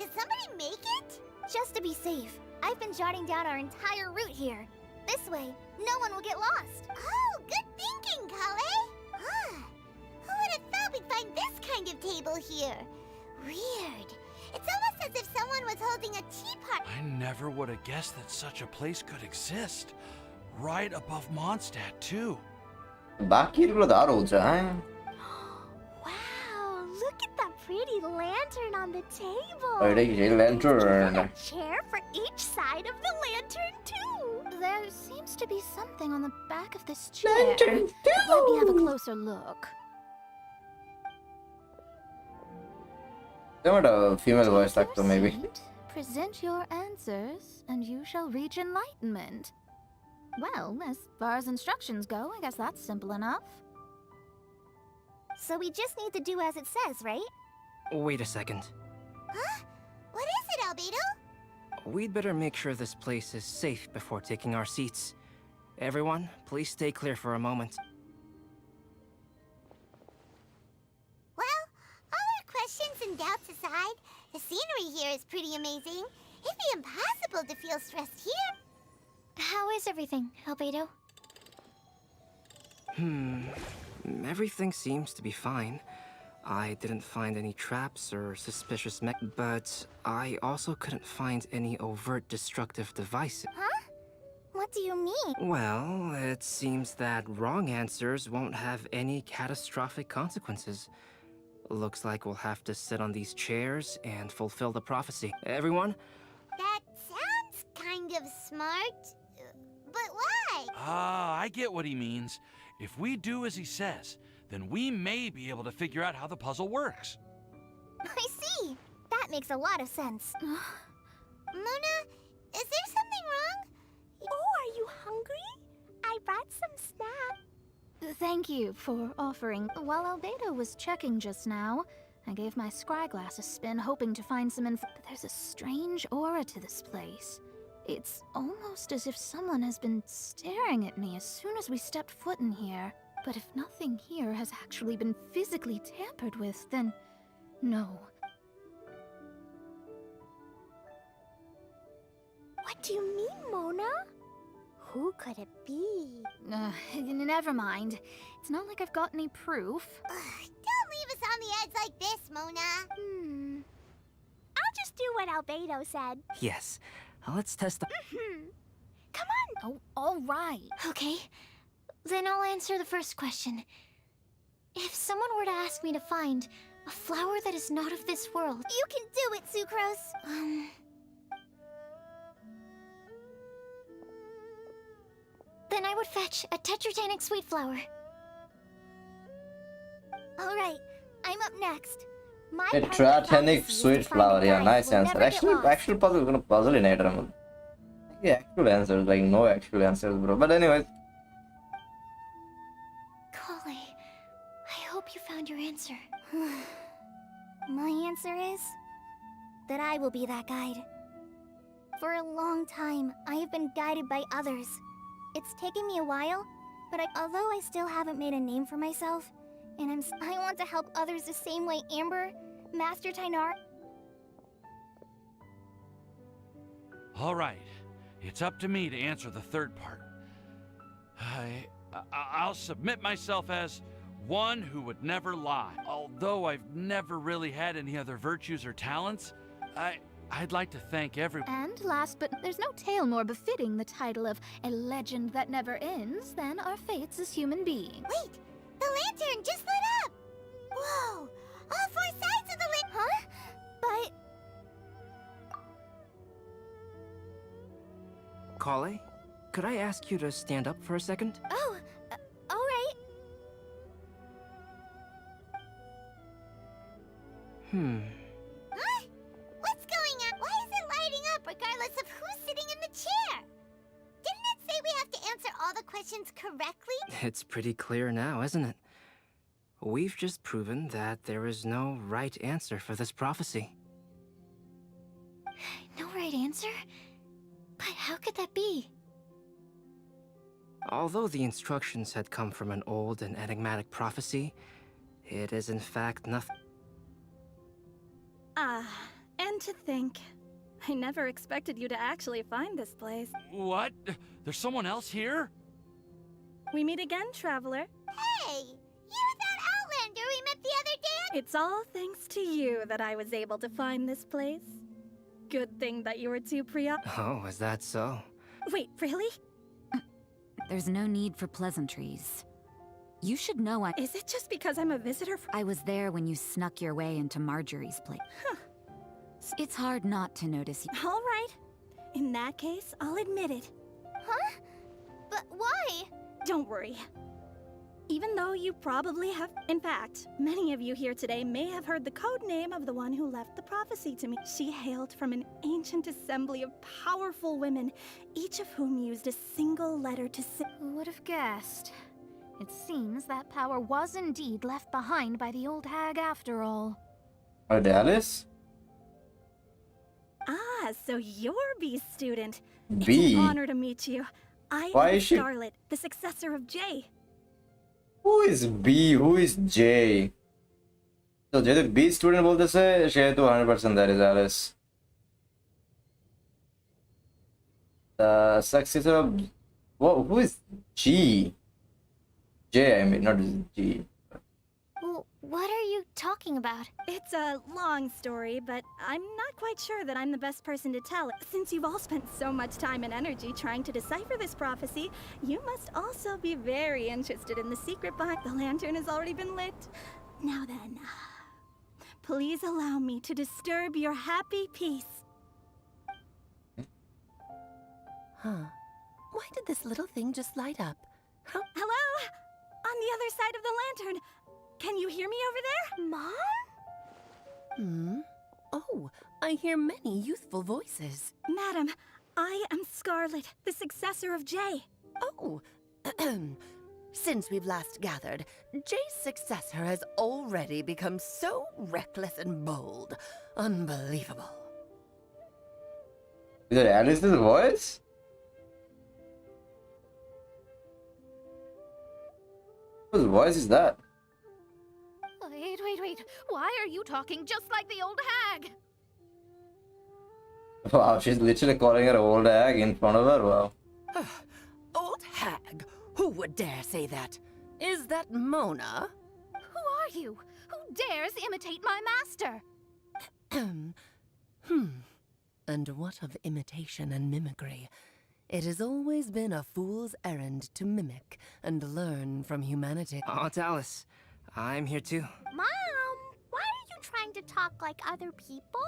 Did somebody make it? Just to be safe, I've been jotting down our entire route here. This way, no one will get lost. Oh, good thinking! kind of table here. Weird. It's almost as if someone was holding a teapot. I never would have guessed that such a place could exist. Right above Mondstadt, too. বাকি এগুলো তো আরো উঁচা, হ্যাঁ? Wow, look at that pretty lantern on the table. এটা কি সেই lantern? A chair for each side of the lantern, too. There seems to be something on the back of this chair. Lantern Let me have a too. closer look. তেমন একটা female voice লাগতো maybe. Present your answers, and you shall reach enlightenment. Well, as far as instructions go, I guess that's simple enough. So we just need to do as it says, right? Wait a second. Huh? What is it, Albedo? We'd better make sure this place is safe before taking our seats. Everyone, please stay clear for a moment. Well, all our questions and doubts aside, the scenery here is pretty amazing. It'd be impossible to feel stressed here. How is everything, Albedo? Everything seems to be fine. I didn't find any traps or suspicious but I also couldn't find any overt destructive devices. Huh? What do you mean? Well, it seems that wrong answers won't have any catastrophic consequences. Looks like we'll have to sit on these chairs and fulfill the prophecy. Everyone? That sounds kind of smart. But why? I get what he means. If we do as he says, then we may be able to figure out how the puzzle works. I see. That makes a lot of sense. Mona, is there something wrong? Oh, are you hungry? I brought some snacks. Thank you for offering. While Albedo was checking just now, I gave my scryglass a spin, hoping to find some info. But there's a strange aura to this place. It's almost as if someone has been staring at me as soon as we stepped foot in here. But if nothing here has actually been physically tampered with, then no. What do you mean, Mona? Who could it be? Never mind. It's not like I've got any proof. Don't leave us on the edge like this, Mona. I'll just do what Albedo said. Yes. Let's test the... Come on. Oh, all right. Okay, then I'll answer the first question. If someone were to ask me to find a flower that is not of this world... You can do it, Sucrose. Then I would fetch a tetragenic sweet flower. All right, I'm up next. My A Tratanic sweet flower, yeah, nice answer. Actual puzzle, কোনো puzzle in এটার মধ্যে। Yeah, actual answers, like no actual answers, bro. But anyways, Kale, I hope you found your answer. My answer is that I will be that guide. For a long time, I have been guided by others. It's taken me a while, but although I still haven't made a name for myself, and I want to help others the same way Amber, Master Tynar... All right, it's up to me to answer the third part. I'll submit myself as one who would never lie. Although I've never really had any other virtues or talents, I'd like to thank everyone. And last but there's no tale more befitting the title of a legend that never ends than our fates as human beings. Wait! The lantern just lit up! Whoa! All four sides of the lantern... Huh? But... Kale, could I ask you to stand up for a second? Oh, all right. Huh? What's going on? Why is it lighting up regardless of who's sitting in the chair? Didn't it say we have to answer all the questions correctly? It's pretty clear now, isn't it? We've just proven that there is no right answer for this prophecy. No right answer? But how could that be? Although the instructions had come from an old and enigmatic prophecy, it is in fact nothing. And to think, I never expected you to actually find this place. What? There's someone else here? We meet again, traveler. Hey! You're that Outlander we met the other day It's all thanks to you that I was able to find this place. Good thing that you were too Oh, is that so? Wait, really? There's no need for pleasantries. You should know Is it just because I'm a visitor I was there when you snuck your way into Marjorie's place. It's hard not to notice you. All right. In that case, I'll admit it. Huh? But why? Don't worry. Even though you probably have... In fact, many of you here today may have heard the code name of the one who left the prophecy to me. She hailed from an ancient assembly of powerful women, each of whom used a single letter to say... Who would have guessed? It seems that power was indeed left behind by the old hag after all. Dallas? Ah, so you're B's student. B? It's an honor to meet you. I Why am is she- Scarlet, the successor of Jay. Who is B? Who is J? So যেহেতু B student বলতেছে সেহেতু 100% that is Alice. The successor of who is G? J, I mean, not G. Well, what are you talking about? It's a long story, but I'm not quite sure that I'm the best person to tell. Since you've all spent so much time and energy trying to decipher this prophecy, you must also be very interested in the secret behind the lantern has already been lit. Now then, please allow me to disturb your happy peace. Huh. Why did this little thing just light up? Hello? On the other side of the lantern. Can you hear me over there? Mom? Oh, I hear many youthful voices. Madam, I am Scarlet, the successor of Jay. Oh, since we've last gathered, Jay's successor has already become so reckless and bold. Unbelievable. Is that Alice's voice? Whose voice is that? Wait. Why are you talking just like the old hag? Wow, she's literally calling her old hag in front of her. Wow. Old hag? Who would dare say that? Is that Mona? Who are you? Who dares imitate my master? And what of imitation and mimicry? It has always been a fool's errand to mimic and learn from humanity. Oh, it's Alice. I'm here too. Mom, why are you trying to talk like other people?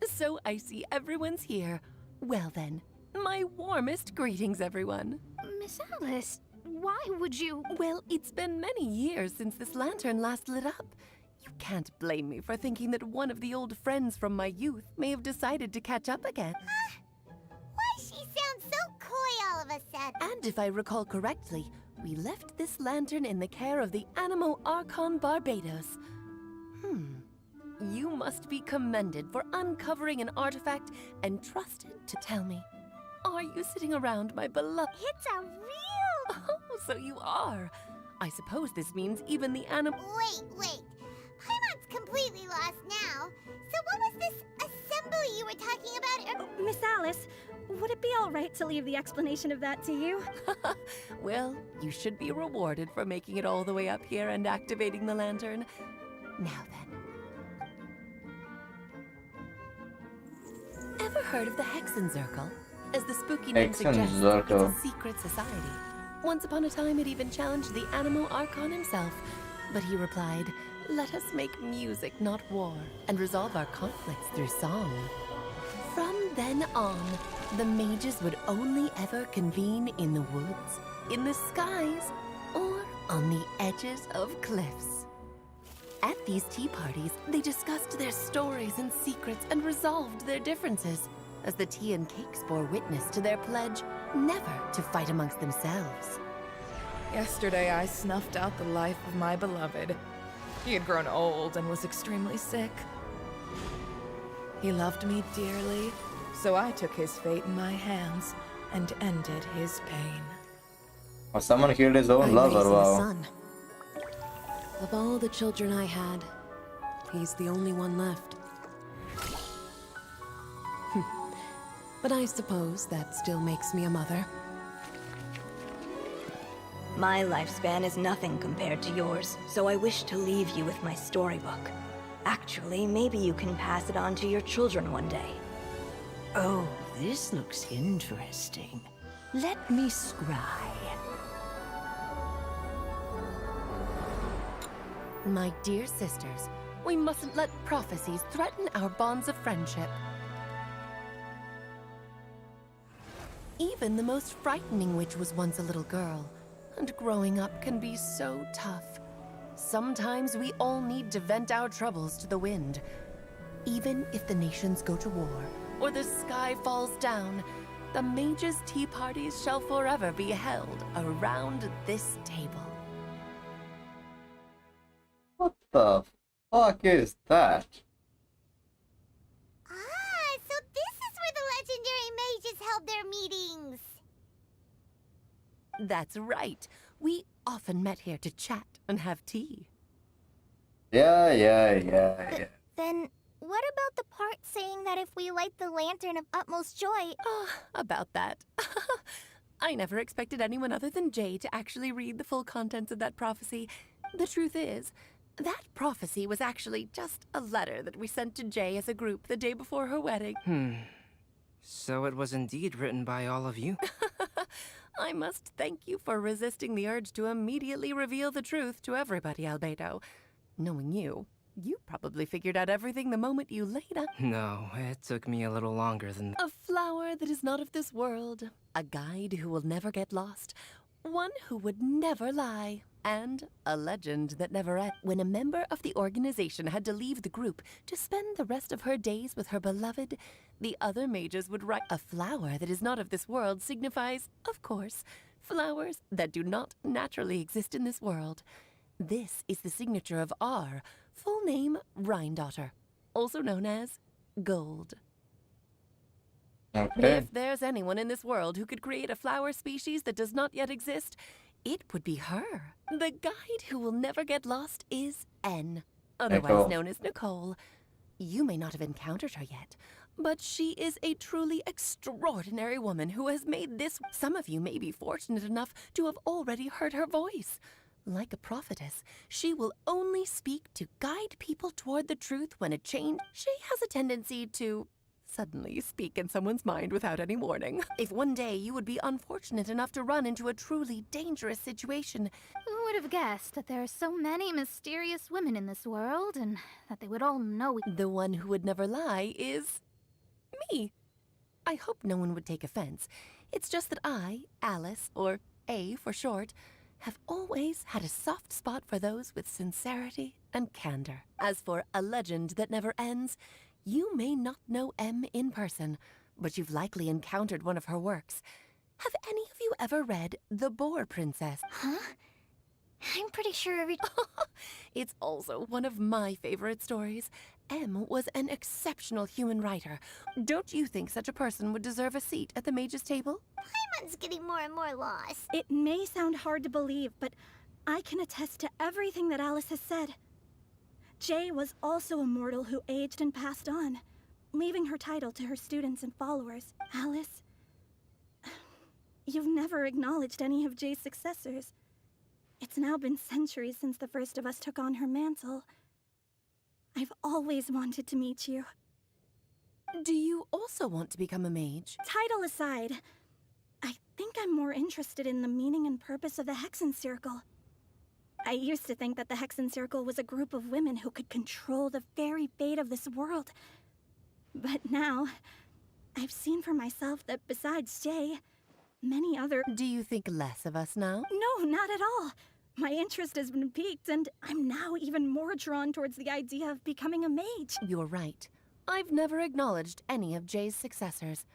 So I see everyone's here. Well then, my warmest greetings, everyone. Miss Alice, why would you... Well, it's been many years since this lantern last lit up. You can't blame me for thinking that one of the old friends from my youth may have decided to catch up again. Why she sounds so coy all of a sudden? And if I recall correctly, we left this lantern in the care of the Animo Archon Barbados. You must be commended for uncovering an artifact and trusted to tell me. Are you sitting around, my beloved? It's a real... Oh, so you are. I suppose this means even the Animo... Wait. Paimon's completely lost now. So what was this assembly you were talking about? Miss Alice, would it be all right to leave the explanation of that to you? Well, you should be rewarded for making it all the way up here and activating the lantern. Now then. Ever heard of the Hexenzirkel? As the spooky name suggests, Hexenzirkel. it's a secret society. Once upon a time, it even challenged the Animo Archon himself. But he replied, "Let us make music, not war, and resolve our conflicts through song." From then on, the mages would only ever convene in the woods, in the skies, or on the edges of cliffs. At these tea parties, they discussed their stories and secrets and resolved their differences, as the tea and cakes bore witness to their pledge never to fight amongst themselves. Yesterday, I snuffed out the life of my beloved. He had grown old and was extremely sick. He loved me dearly, so I took his fate in my hands and ended his pain. Oh, someone killed his own I lover. raised him a Wow. son. Of all the children I had, he's the only one left. But I suppose that still makes me a mother. My lifespan is nothing compared to yours, so I wish to leave you with my storybook. Actually, maybe you can pass it on to your children one day. Oh, this looks interesting. Let me scry. My dear sisters, we mustn't let prophecies threaten our bonds of friendship. Even the most frightening witch was once a little girl, and growing up can be so tough. Sometimes we all need to vent our troubles to the wind. Even if the nations go to war, or the sky falls down, the mages' tea parties shall forever be held around this table. What the fuck is that? Ah, so this is where the legendary mages held their meetings. That's right. We often met here to chat and have tea. Yeah. Then what about the part saying that if we light the lantern of utmost joy... About that. I never expected anyone other than Jay to actually read the full contents of that prophecy. The truth is, that prophecy was actually just a letter that we sent to Jay as a group the day before her wedding. So it was indeed written by all of you? I must thank you for resisting the urge to immediately reveal the truth to everybody, Albedo. Knowing you, you probably figured out everything the moment you laid a... No, it took me a little longer than... A flower that is not of this world, a guide who will never get lost, one who would never lie, and a legend that never ends. When a member of the organization had to leave the group to spend the rest of her days with her beloved, the other mages would write, a flower that is not of this world signifies, of course, flowers that do not naturally exist in this world. This is the signature of our full name, Rhine-daughter, also known as Gold. Okay. If there's anyone in this world who could create a flower species that does not yet exist, it would be her. The guide who will never get lost is N, otherwise Nicole. known as Nicole. You may not have encountered her yet, but she is a truly extraordinary woman who has made this... Some of you may be fortunate enough to have already heard her voice. Like a prophetess, she will only speak to guide people toward the truth when a change... She has a tendency to suddenly speak in someone's mind without any warning. If one day you would be unfortunate enough to run into a truly dangerous situation... Who would have guessed that there are so many mysterious women in this world, and that they would all know... The one who would never lie is... me. I hope no one would take offense. It's just that I, Alice, or A for short, have always had a soft spot for those with sincerity and candor. As for a legend that never ends, you may not know M in person, but you've likely encountered one of her works. Have any of you ever read The Boar Princess? Huh? I'm pretty sure every... It's also one of my favorite stories. M was an exceptional human writer. Don't you think such a person would deserve a seat at the mage's table? Paimon's getting more and more lost. It may sound hard to believe, but I can attest to everything that Alice has said. Jay was also a mortal who aged and passed on, leaving her title to her students and followers. Alice, you've never acknowledged any of Jay's successors. It's now been centuries since the first of us took on her mantle. I've always wanted to meet you. Do you also want to become a mage? Title aside, I think I'm more interested in the meaning and purpose of the Hexen Circle. I used to think that the Hexen Circle was a group of women who could control the very fate of this world. But now, I've seen for myself that besides Jay, many other... Do you think less of us now? No, not at all. My interest has been piqued, and I'm now even more drawn towards the idea of becoming a mage. You're right. I've never acknowledged any of Jay's successors,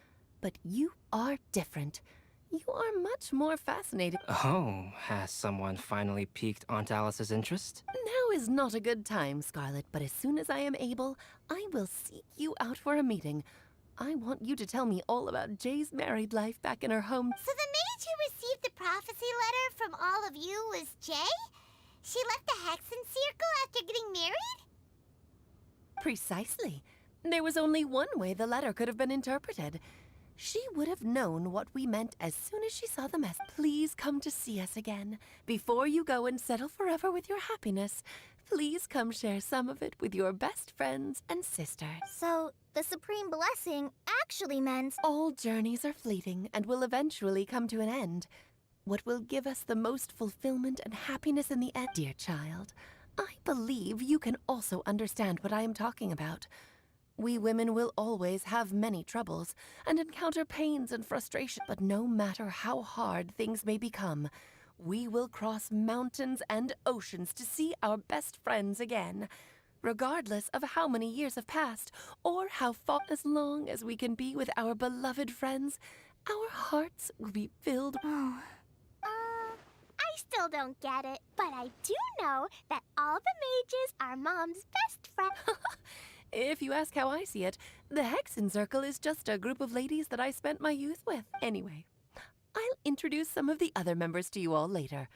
but you are different. You are much more fascinating. Oh, has someone finally piqued Aunt Alice's interest? Now is not a good time, Scarlet, but as soon as I am able, I will seek you out for a meeting. I want you to tell me all about Jay's married life back in her home. So the mage who received the prophecy letter from all of you was Jay? She left the Hexen Circle after getting married? Precisely. There was only one way the letter could have been interpreted. She would have known what we meant as soon as she saw the mess. Please come to see us again. Before you go and settle forever with your happiness, please come share some of it with your best friends and sisters. So, the Supreme Blessing actually meant... All journeys are fleeting and will eventually come to an end. What will give us the most fulfillment and happiness in the end, dear child? I believe you can also understand what I am talking about. We women will always have many troubles and encounter pains and frustration, but no matter how hard things may become, we will cross mountains and oceans to see our best friends again. Regardless of how many years have passed or how far, as long as we can be with our beloved friends, our hearts will be filled. I still don't get it, but I do know that all the mages are Mom's best friend. If you ask how I see it, the Hexen Circle is just a group of ladies that I spent my youth with. Anyway, I'll introduce some of the other members to you all later.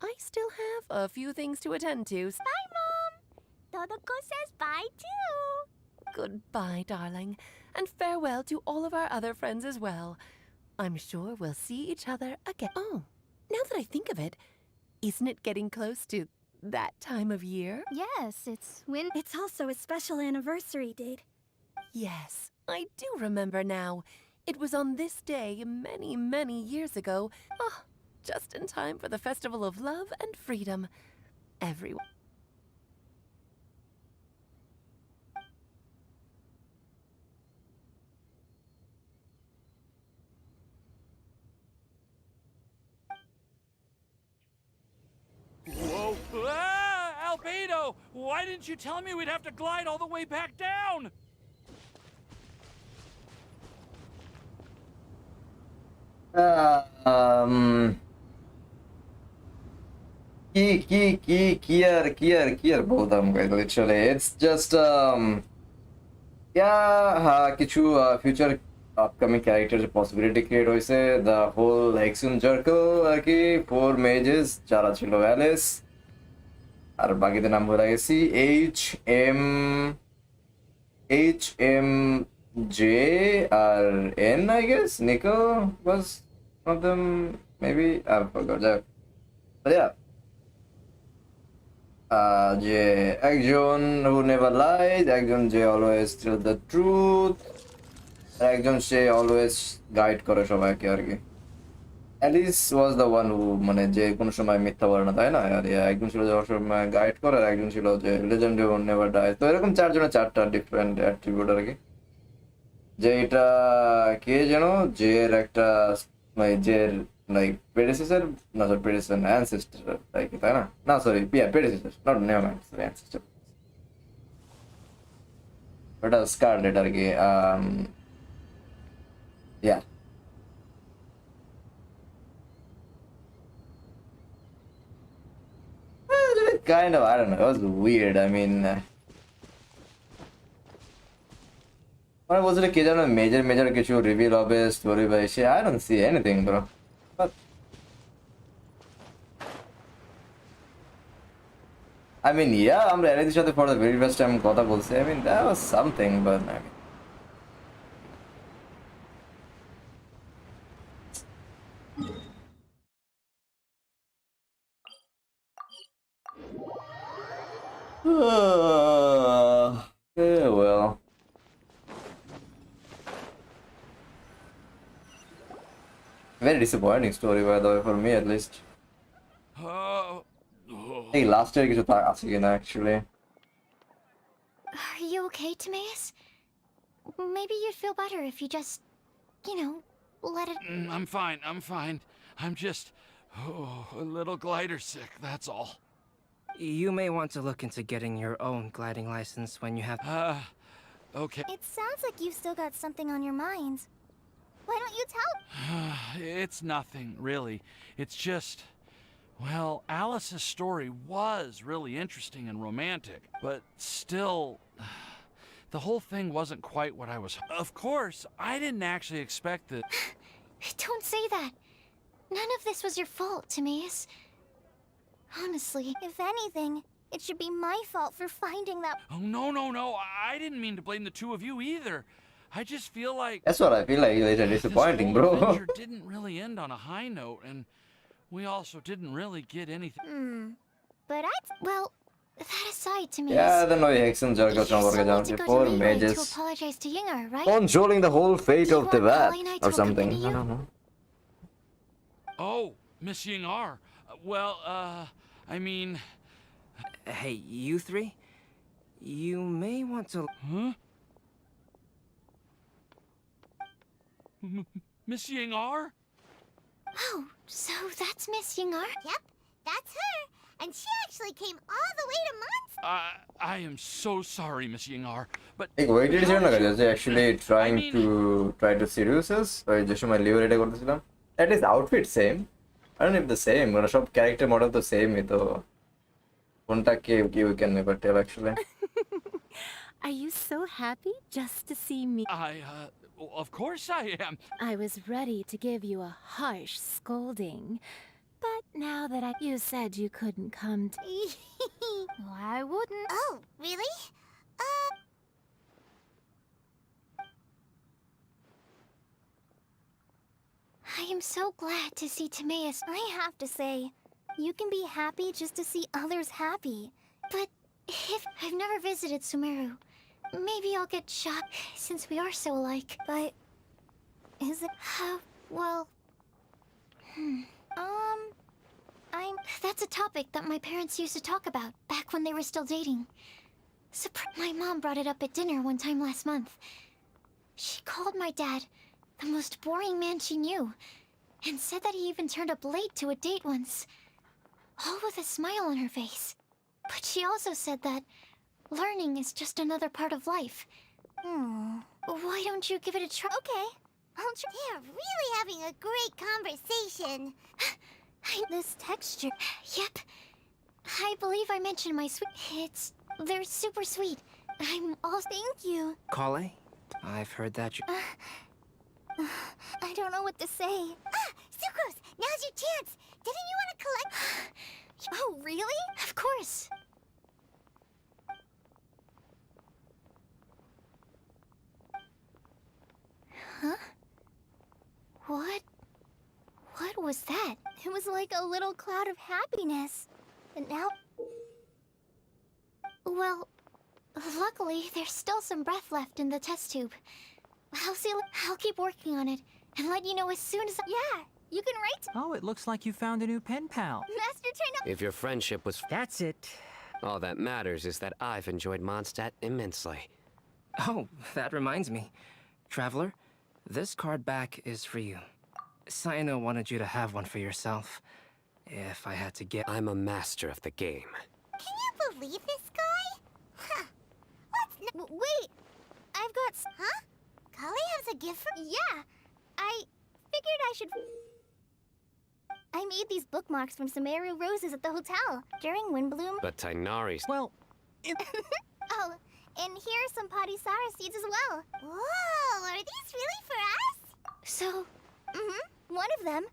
I still have a few things to attend to. Bye, Mom! Todoko says bye, too! Goodbye, darling, and farewell to all of our other friends as well. I'm sure we'll see each other again. Oh, now that I think of it, isn't it getting close to that time of year? Yes, it's when... It's also a special anniversary date. Yes, I do remember now. It was on this day many, many years ago. Ah, just in time for the Festival of Love and Freedom. Everyone... Whoa! Ah, Albedo! Why didn't you tell me we'd have to glide all the way back down? কি আর বলতাম guys, literally it's just কিছু future upcoming characters possibility create হয়েছে, the whole Hexen Circle আর কি, 4 mages যারা ছিল Alice আর বাকিদের নাম ভুলে গেছি, HMJ R N, I guess Nico was one of them, maybe I forgot that, but yeah. যে একজন who never lies, একজন যে always tell the truth, আর একজন সে always গাইড করে সবাইকে আর কি। Alice was the one who মানে যে কোনো সময় মিথ্যা বলে না, তাই না? আর একজন ছিল যে সবসময় গাইড করে, আর একজন ছিল যে legend who never dies। তো এরকম চারজনের চারটা ডিফারেন্ট অ্যাট্রিবিউট আর কি। যে এটা কে যেন জের একটা মানে জের like predecessor, no sorry, predecessor, ancestor, like তাই না? না sorry, yeah, predecessor, not never mind, sorry, ancestor. ওটা স্কারলেট আর কি, yeah. Kind of, I don't know, it was weird, I mean, মানে বলছিল কে যেন মেজর কিছু রিভিল হবে স্টোরি বা এসে, I don't see anything bro. But I mean, yeah, I'm ready to for the very first time কথা বলছি, I mean, that was something, but I mean, yeah, well. Very disappointing story, by the way, for me at least. Hey, last year কিছু তার আছে কিনা actually. Are you okay, Timaeus? Maybe you'd feel better if you just, you know, let it... I'm fine. I'm just a little glider sick, that's all. You may want to look into getting your own gliding license when you have... Okay. It sounds like you've still got something on your mind. Why don't you tell? It's nothing, really. It's just... Well, Alice's story was really interesting and romantic, but still... The whole thing wasn't quite what I was... Of course, I didn't actually expect that... Don't say that. None of this was your fault, Timaeus. Honestly. If anything, it should be my fault for finding that... Oh, no. I didn't mean to blame the two of you either. I just feel like That's what I feel like. It's disappointing, this whole bro. adventure didn't really end on a high note, and we also didn't really get anything. But Well, that aside, Timaeus. Yeah, then no Hexen You Jargo still Chamorga need to Jam. go Four to Leeway to mages. apologize to Yingar, right? Controlling the whole fate Do you of want Tibet Kali and I or to something. accompany I you? don't know. Oh, Miss Yingar. Well, I mean... Hey, you three? You may want to... Huh? Miss Yingar? Oh, so that's Miss Yingar? Yep, that's her. And she actually came all the way to Mons. I am so sorry, Miss Yingar, but... Like, wait, did you know that actually trying to seduce us? Or just my liver এটা করতেছিলাম? At least outfit same. I don't know if the same. But সব character model the same তো কোনটা কে we can never tell actually. Are you so happy just to see me? Of course I am. I was ready to give you a harsh scolding. But now that you said you couldn't come to... I wouldn't. Oh, really? I am so glad to see Timaeus. I have to say, you can be happy just to see others happy. But if I've never visited Sumeru, maybe I'll get shocked since we are so alike. But is it? Well, that's a topic that my parents used to talk about back when they were still dating. My mom brought it up at dinner one time last month. She called my dad the most boring man she knew, and said that he even turned up late to a date once, all with a smile on her face. But she also said that learning is just another part of life. Why don't you give it a try? Okay, I'll try. They're really having a great conversation. This texture. Yep. I believe I mentioned my sweet. They're super sweet. I'm all. Thank you. Kale? I've heard that you... I don't know what to say. Sucrose, now's your chance. Didn't you want to collect? Oh, really? Of course. Huh? What was that? It was like a little cloud of happiness. And now... Well, luckily, there's still some breath left in the test tube. I'll keep working on it and let you know as soon as Yeah, you can write... Oh, it looks like you found a new pen pal. Master Trainer... If your friendship was... That's it. All that matters is that I've enjoyed Mondstadt immensely. Oh, that reminds me. Traveler, this card back is for you. Saino wanted you to have one for yourself. If I had to get... I'm a master of the game. Can you believe this guy? Huh. Wait, I've got... Huh? Kali has a gift for... Yeah, I figured I should... I made these bookmarks from Sumeru roses at the hotel during Windbloom. But Tainari's... Well... Oh, and here are some Padisara seeds as well. Whoa, are these really for us? So... One of them.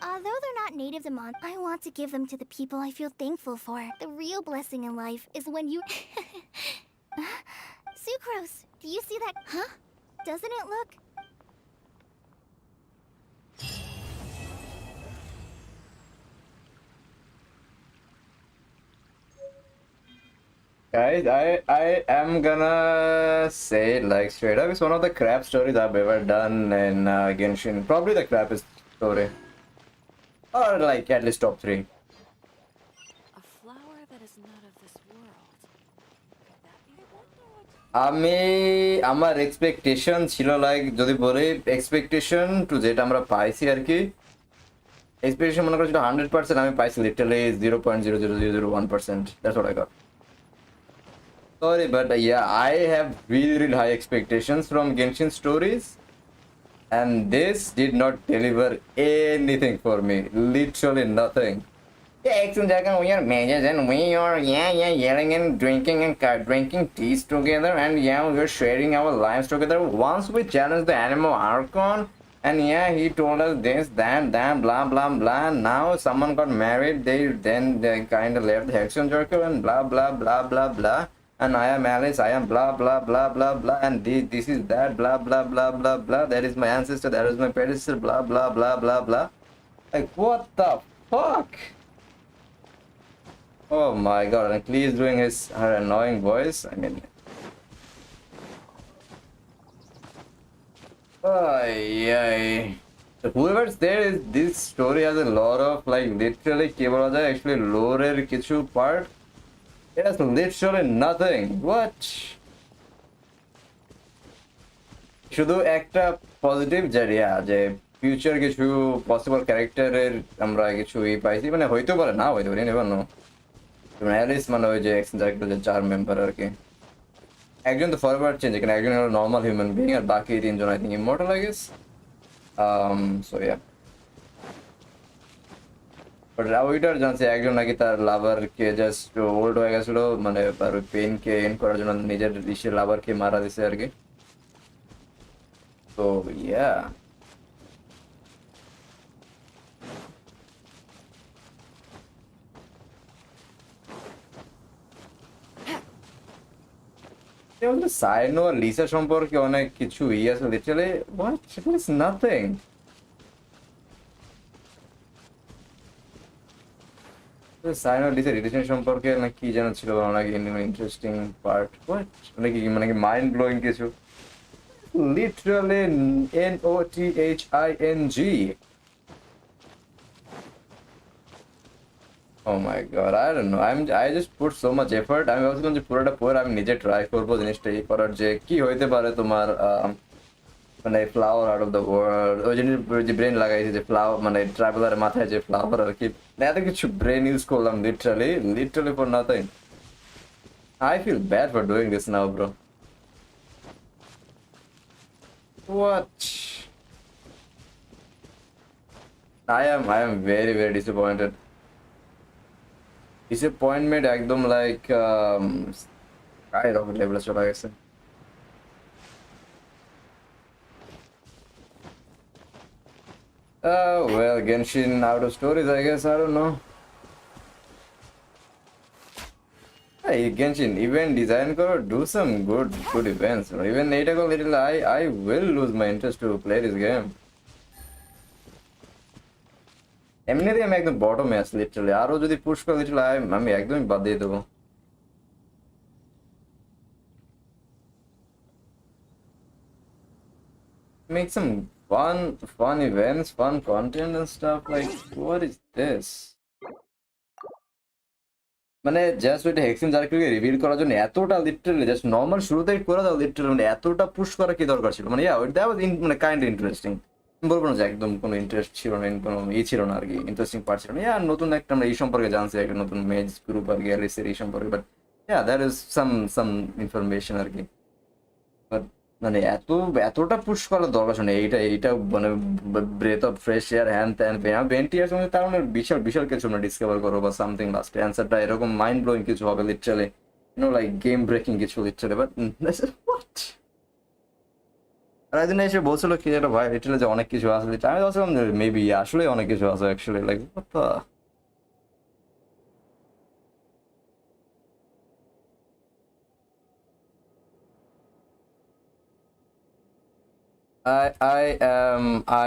Although they're not native to Mon, I want to give them to the people I feel thankful for. The real blessing in life is when you... Sucrose, do you see that? Huh? Doesn't it look... Guys, I am gonna say it like straight up. It's one of the crap stories I've ever done in Genshin. Probably the crappiest story. Or like at least top 3. A flower that is not of this world. আমি আমার expectation ছিল like যদি বলি expectation two যেটা আমরা পাইছি আর কি expectation মনে করছি 100% আমি পাইছি literally 0.00001%. That's what I got. Sorry, but yeah, I have really, really high expectations from Genshin stories, and this did not deliver anything for me. Literally nothing. Yeah, we are mages and we are yelling and drinking teas together, and yeah, we are sharing our lives together. Once we challenged the animal Archon, and yeah, he told us this, that, blah, blah, blah. Now someone got married, they kind of left the Hexen Circle and blah, blah, blah, blah, blah. and I am Alice, I am blah blah blah blah blah, and this is that blah blah blah blah blah. That is my ancestor, that is my predecessor, blah blah blah blah blah. Like what the fuck? Oh my god! And Klee is doing her annoying voice. I mean, ay. Whoever's there is this story has a lot of like literally actually lore kichu part. It has literally nothing. What? শুধু একটা positive যে future কিছু possible ক্যারেক্টারের আমরা কিছু পাইছি মানে হইতে পারে না হইতে পারি নেবার নো অ্যালিস মানে ওই যে যে 4 মেম্বার আর কি একজন তো ফরওয়ার্ড চেঞ্জ এখানে একজন হলো নর্মাল হিউম্যান বিং আর বাকি তিনজন I think immortal I guess so yeah but ওইটার জানছে একজন নাকি তার লাভারকে জাস্ট ওল্ড হয়ে গেছিল মানে তার ওই পেনকে এন্ড করার জন্য নিজের ঋষির লাভারকে মারা দিছে আর কি তো ইয়া সাইনো আর লিসা সম্পর্কে অনেক কিছু আছে literally what it is nothing সাইনো আর লিসা রিলেশন সম্পর্কে না কি জানা ছিল অনেক ইন্টারেস্টিং পার্ট হোয়াট মানে কি মাইন্ড ব্লোয়িং কিছু literally NOTHING Oh my god, I don't know. I just put so much effort. আমি ভাবছিলাম যে পুরোটা পর আমি নিজে ট্রাই করবো জিনিসটা এই করার যে কি হইতে পারে তোমার মানে flower out of the world ওই জিনিস যে ব্রেন লাগাইছে যে ফ্লাওয়ার মানে ট্রাভেলারের মাথায় যে ফ্লাওয়ার আর কি এত কিছু ব্রেন ইউজ করলাম literally for nothing I feel bad for doing this now, bro. What? I am very very disappointed. Disappointment একদম লাইক স্কাই রকেট লেভেলে চলে গেছে well Genshin out of stories I guess I don't know hey Genshin event design করো do some good events or even এটা করো little I will lose my interest to play this game এমনিতেই আমি একদম বটমে আছি লিটারালি আরো যদি push করে লিটারালি আমি একদমই বাদ দিয়ে দেবো make some fun events fun content and stuff like what is this মানে জাস্ট ওইটা হেক্সিন জার্কিকে রিভিল করার জন্য এতটা লিটারালি জাস্ট নর্মাল শুরুতেই করে দাও লিটারালি মানে এতটা পুশ করা কি দরকার ছিল মানে দ্যাট ওয়াজ মানে কাইন্ড ইন্টারেস্টিং বলবো না যে একদম কোনো ইন্টারেস্ট ছিল না কোনো ছিল না আর কি ইন্টারেস্টিং পার্ট ছিল না নতুন একটা আমরা এই সম্পর্কে জানছি একটা নতুন মেজ গ্রুপ আর কি অ্যালিসের এই সম্পর্কে but that is some information আর কি বাট মানে এতটা পুশ করার দরকার ছিল না এইটা মানে breath of fresh air hand than 20 years মধ্যে তার মানে বিশাল কিছু আমরা ডিসকভার করবো বা সামথিং লাস্ট অ্যান্সারটা এরকম মাইন্ড ব্লোয়িং কিছু হবে লিটারালি লাইক গেম ব্রেকিং কিছু লিটারালি বাট হোয়াট রাইজেন এসে বলছিল কি যেটা ভাই লিটারালি যে অনেক কিছু আছে আমি ভাবছিলাম যে মেবি আসলে অনেক কিছু আছে actually like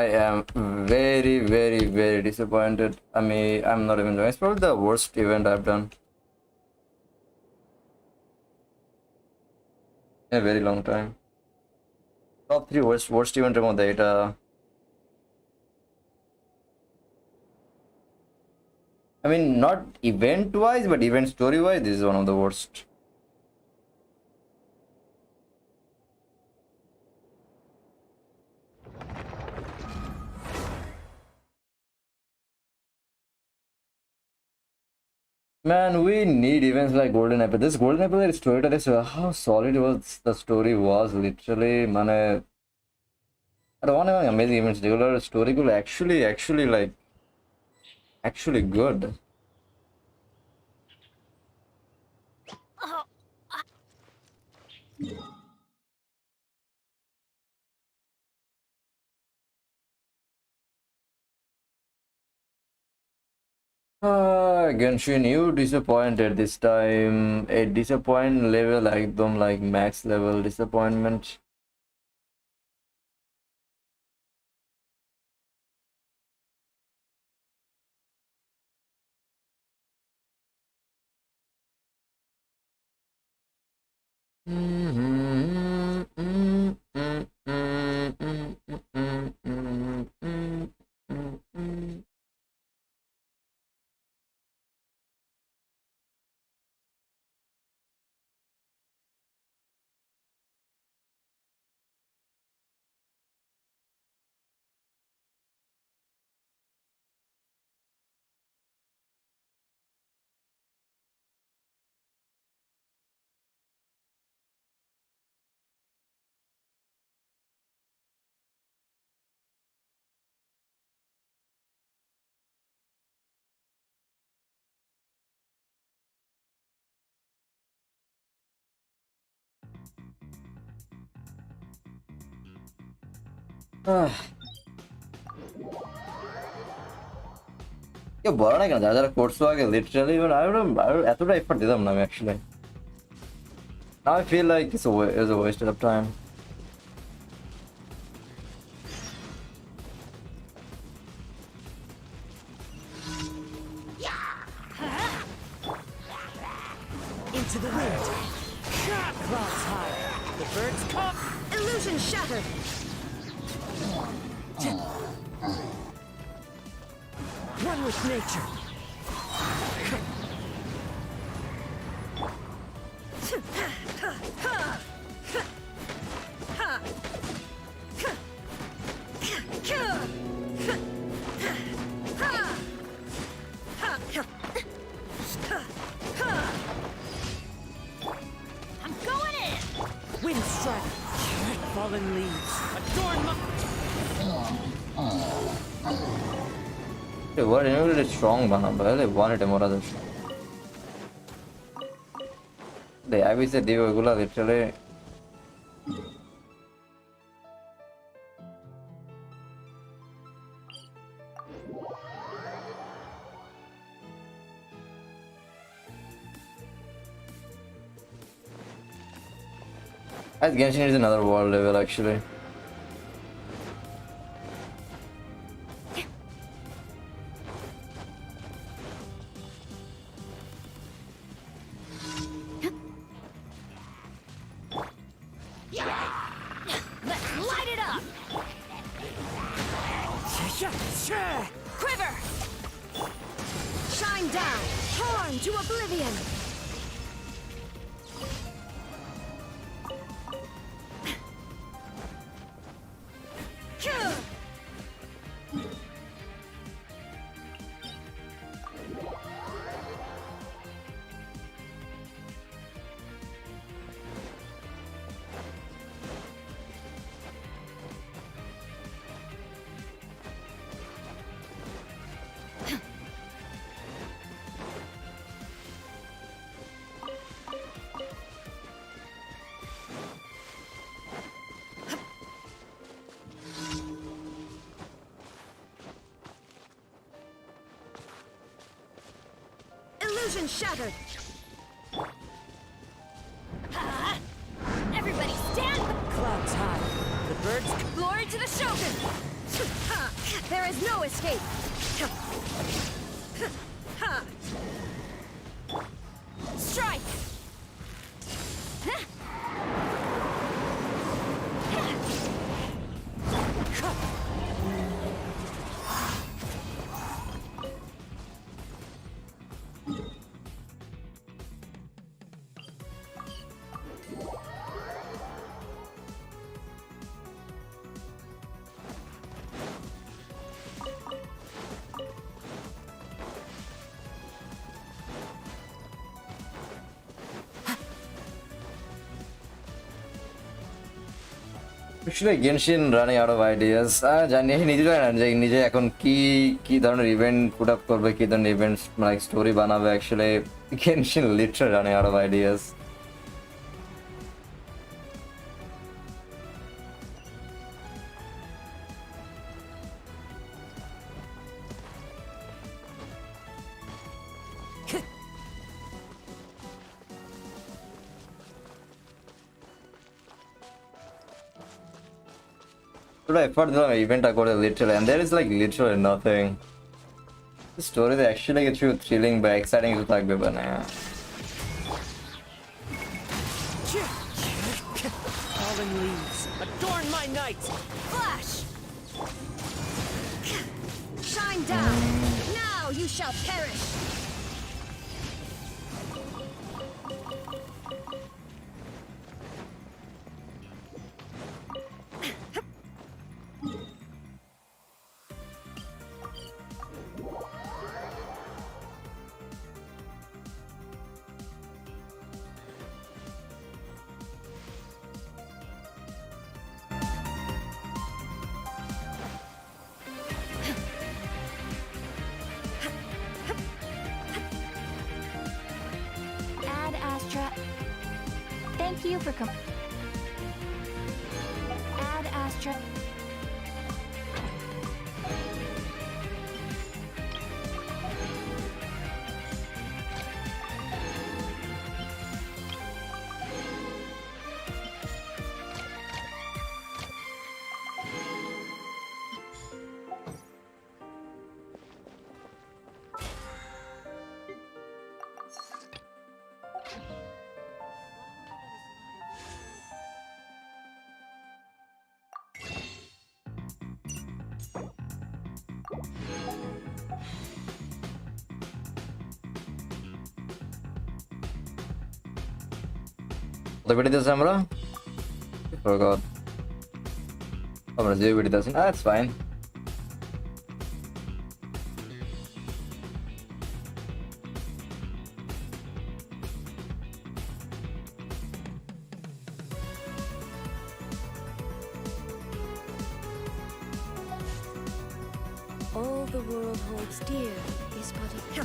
I am very disappointed. I mean, I'm not even joking. It's probably the worst event I've done in a very long time. Top 3 worst event এর মধ্যে এটা I mean not event wise but event story wise this is one of the worst. Man, we need events like Golden Apple. This Golden Apple story, how solid was the story was literally. Man, I don't want any amazing events. Regular story could actually like actually good. Genshin, you disappointed this time. A disappoint level, একদম like max level disappointment. কেউ বলো না কেন যারা যারা করছো আগে literally এতটা এফর্ট দিতাম না আমি actually now I feel like it's a waste of time. Into the wind. Clouds high. The birds come. Illusion shattered. One with nature. I'm going in! Wind strike. Fallen leaves. Adorn my... What really strong বানাবে তাহলে one এটা মরা যাচ্ছে দে আইবিসে দিও এগুলা literally As Genshin is another world level actually. Let's light it up! Quiver! Shine down. Torn to oblivion. Illusion shattered. Everybody stand! Clouds high. The birds... Glory to the Shogun! There is no escape. Strike! Actually, Genshin running out of ideas. জানি নিজে জানি না যে নিজে এখন কি ধরনের event put up করবে কি ধরনের ইভেন্টস লাইক স্টোরি বানাবে actually Genshin literally running out of ideas. effort দিলাম ইভেন্টটা করে literally and there is like literally nothing. The story is actually get you thrilling but exciting কিছু থাকবে বা না। Fallen leaves, adorn my night! Flash! Shine down! Now you shall perish! Ad Astra. Thank you for Ad Astra. The video this camera? Forgot. I'm gonna do video this. That's fine. All the world holds dear is but a...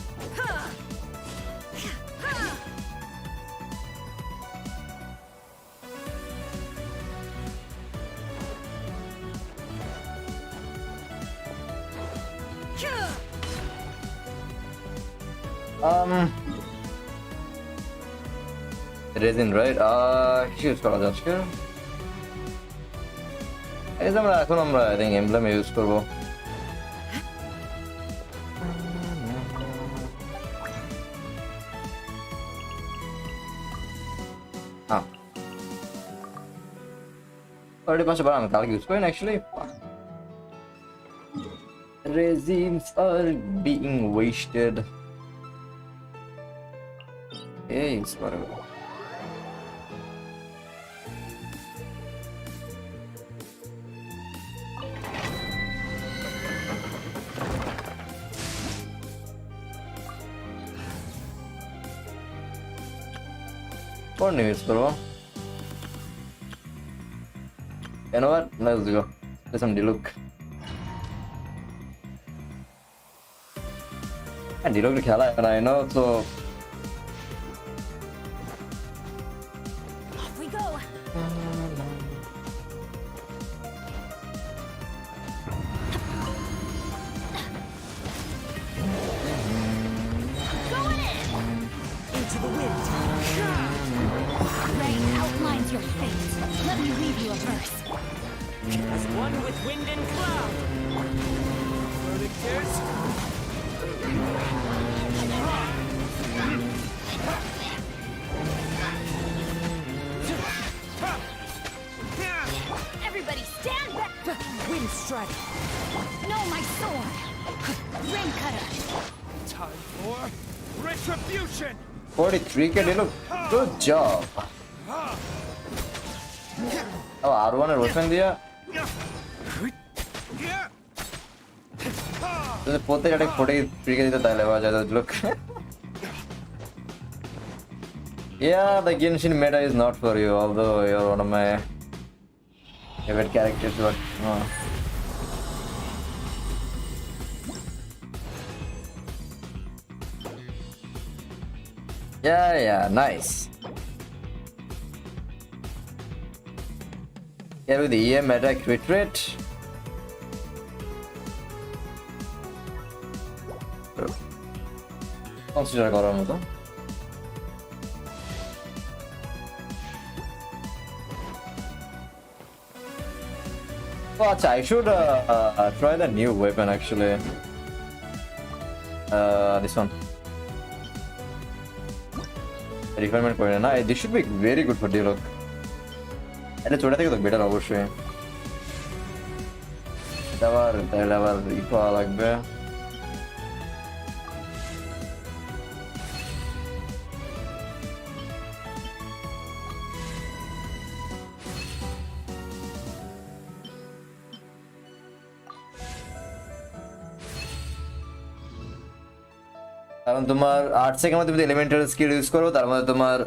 Ryzen, right? কিছু use করা যাচ্ছে। এই যে আমরা I think emblem use করব। Already পাশে আমি কালকে use করিনি actually. Resins are being wasted. Hey, it's whatever. What news, bro? You know what? Let's go. Let's some look. And look the খেলা and I know so. Off we go! Going in! Into the wind! Rain outlines your fate. Let me read you a verse. As one with wind and cloud! Verdict is... Everybody stand back! Wind strike! No, my sword! Ring cutter! Time for retribution! 43k, look. Good job. Oh, R1 এর open দিয়া যদি প্রত্যেক একটা 43k দিতে তাহলে হওয়া যায় look. Yeah, the Genshin meta is not for you, although you're one of my favorite characters, but yeah, nice. Here with the EM attack crit rate. Consider করার মতো। Oh, I should try the new weapon actually. This one. Refinement point. Nah, this should be very good for D-Lock. It's better obviously. Level equal like that. কারণ তোমার 8 সেকেন্ডের মধ্যে তুমি elemental skill use করো তার মধ্যে তোমার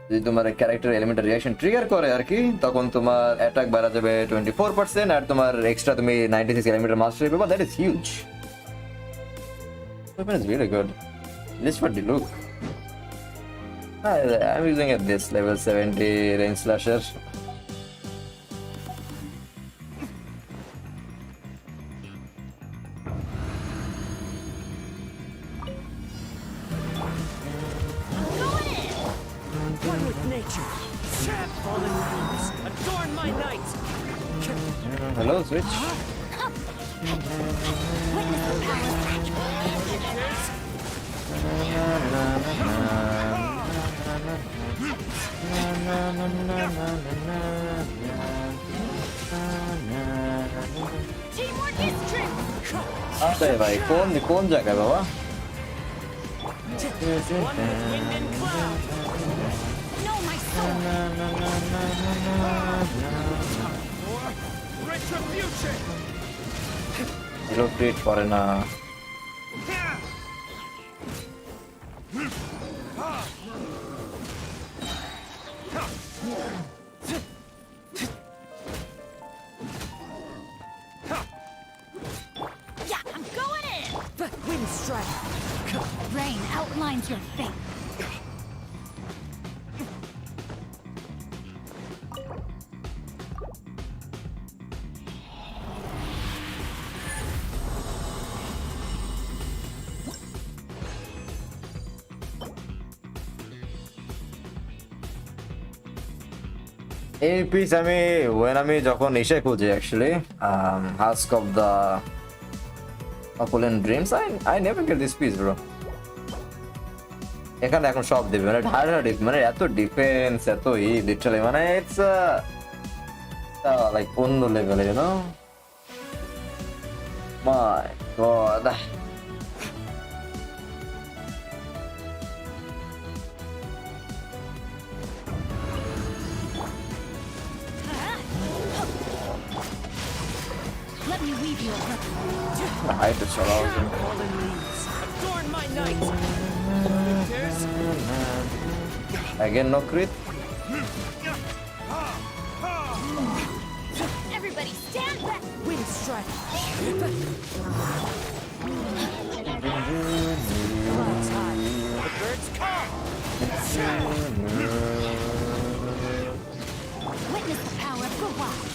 যদি তোমার ক্যারেক্টার এলিমেন্টাল রিঅ্যাকশন ট্রিগার করে আর কি তখন তোমার অ্যাটাক বাড়া যাবে 24% আর তোমার এক্সট্রা তুমি 96 এলিমেন্টাল মাস্টারি পাবে that is huge weapon is really good this for the look I'm using at this level 70 range slasher Hello, Switch. अरे भाई कौन जगह बाबा Rotate foreigner. Yeah, I'm going in! But wind strike. Rain outlines your fate. এই piece আমি যখন এসে খুঁজি actually Husk of the Opulent Dreams I never get this piece bro এখানে এখন সব দেবে মানে ঢাড়া মানে এত ডিফেন্স এত লিটারালি মানে it's like অন্য level you know my god Let me weave you a weapon. The height is so awesome. Adorn my night. Again, no crit. Everybody stand back. Wind strike. Clouds high. The birds come. Witness the power of the wild.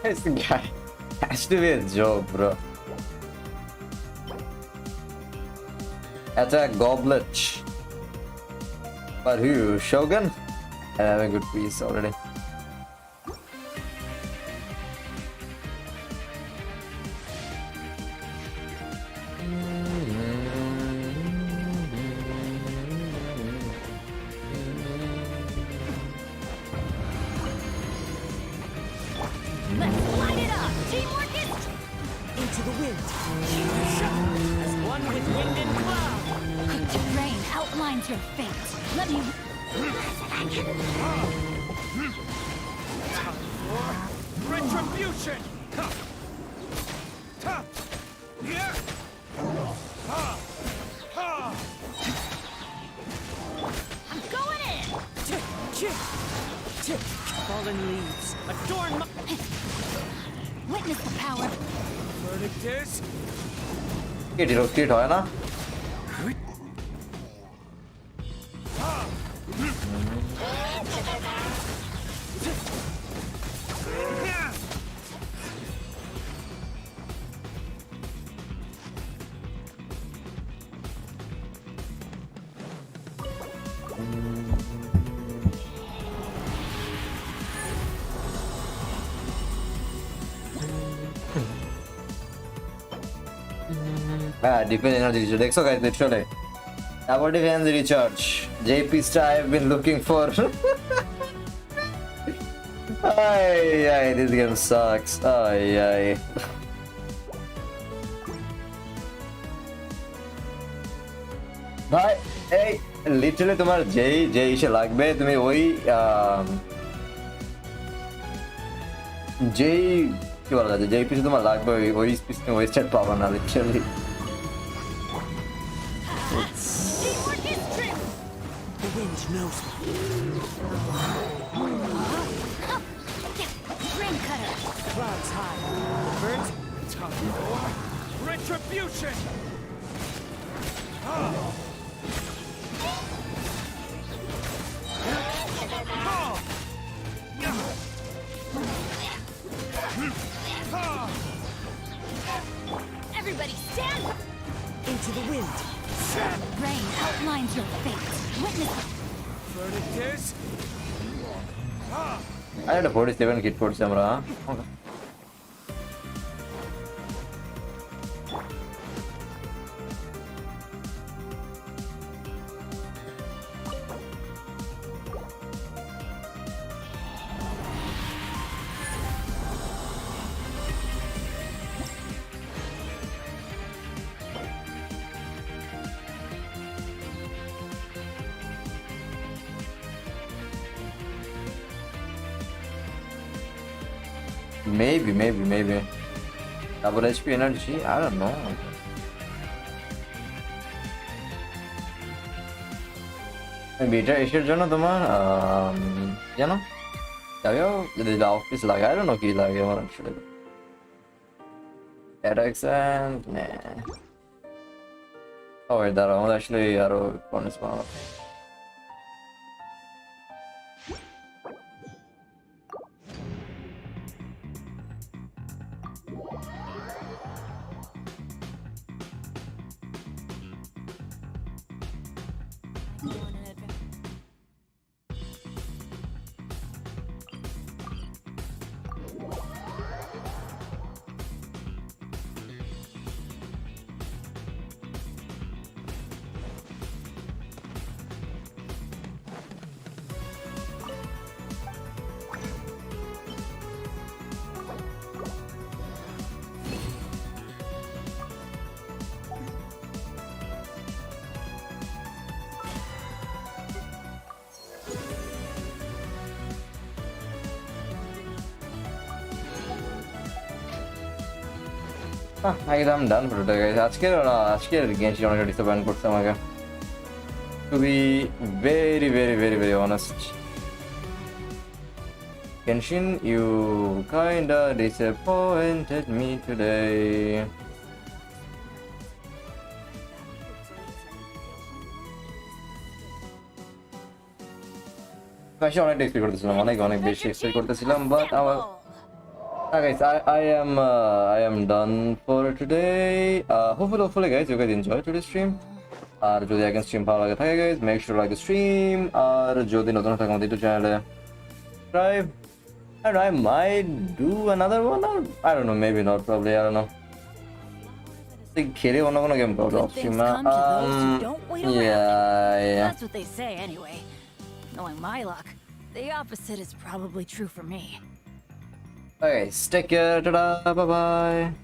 This guy has to be a joke, bro. Attack Goblet. But who? Shogun? I have a good piece already. Let's light it up. Teamwork is into the wind. As one with wind and cloud. Rain outlines your fate. Let me. Retribution! I'm going in. Fallen leaves adorn my. Witness the power. Verdict is It rotate হয় না Defense energy recharge. Dekho guys, literally. About defense recharge. JP star I've been looking for. Ay, this game sucks. Ay. ভাই এই literally তোমার যেই ইসে লাগবে তুমি ওই যেই কি বলা যায় যেই পিসে তোমার লাগবে ওই পিস তুমি ওই স্টেট পাবা না literally The wind knows me. Rain cutter. Clouds high. The birds. Time for retribution. Everybody stand. Into the wind. Rain outlines your fate. Witness it. Verdict is. I had a 47 kit for Samra. Okay. Maybe. Double HP energy? I don't know. Beta issueর জন্য তোমার জানো যাবেও যদি office লাগে I don't know কি লাগে আমার আসলে accent দাঁড়াও আমাদের আসলে আরো ফর্নেস বানাবো I guess I'm done for today, guys. আজকের Genshin অনেকটা ডিসঅ্যাপয়েন্ট করছে আমাকে to be very honest. Genshin, you kinda disappointed me today. Actually, অনেক এক্সপেক্ট করতেছিলাম অনেক বেশি এক্সপেক্ট করতেছিলাম বাট আমার guys, I am done for today. Hopefully guys you guys enjoy today's stream. আর যদি again stream ভালো লাগে থাকে guys, make sure to like the stream. আর যদি নতুন থাকেন আমাদের YouTube channel subscribe. And I might do another one or I don't know, maybe not, probably, I don't know. খেলে অন্য কোনো গেম করবো of stream yeah. That's what they say anyway. Knowing my luck, the opposite is probably true for me. Okay, take care, ta-da, bye-bye.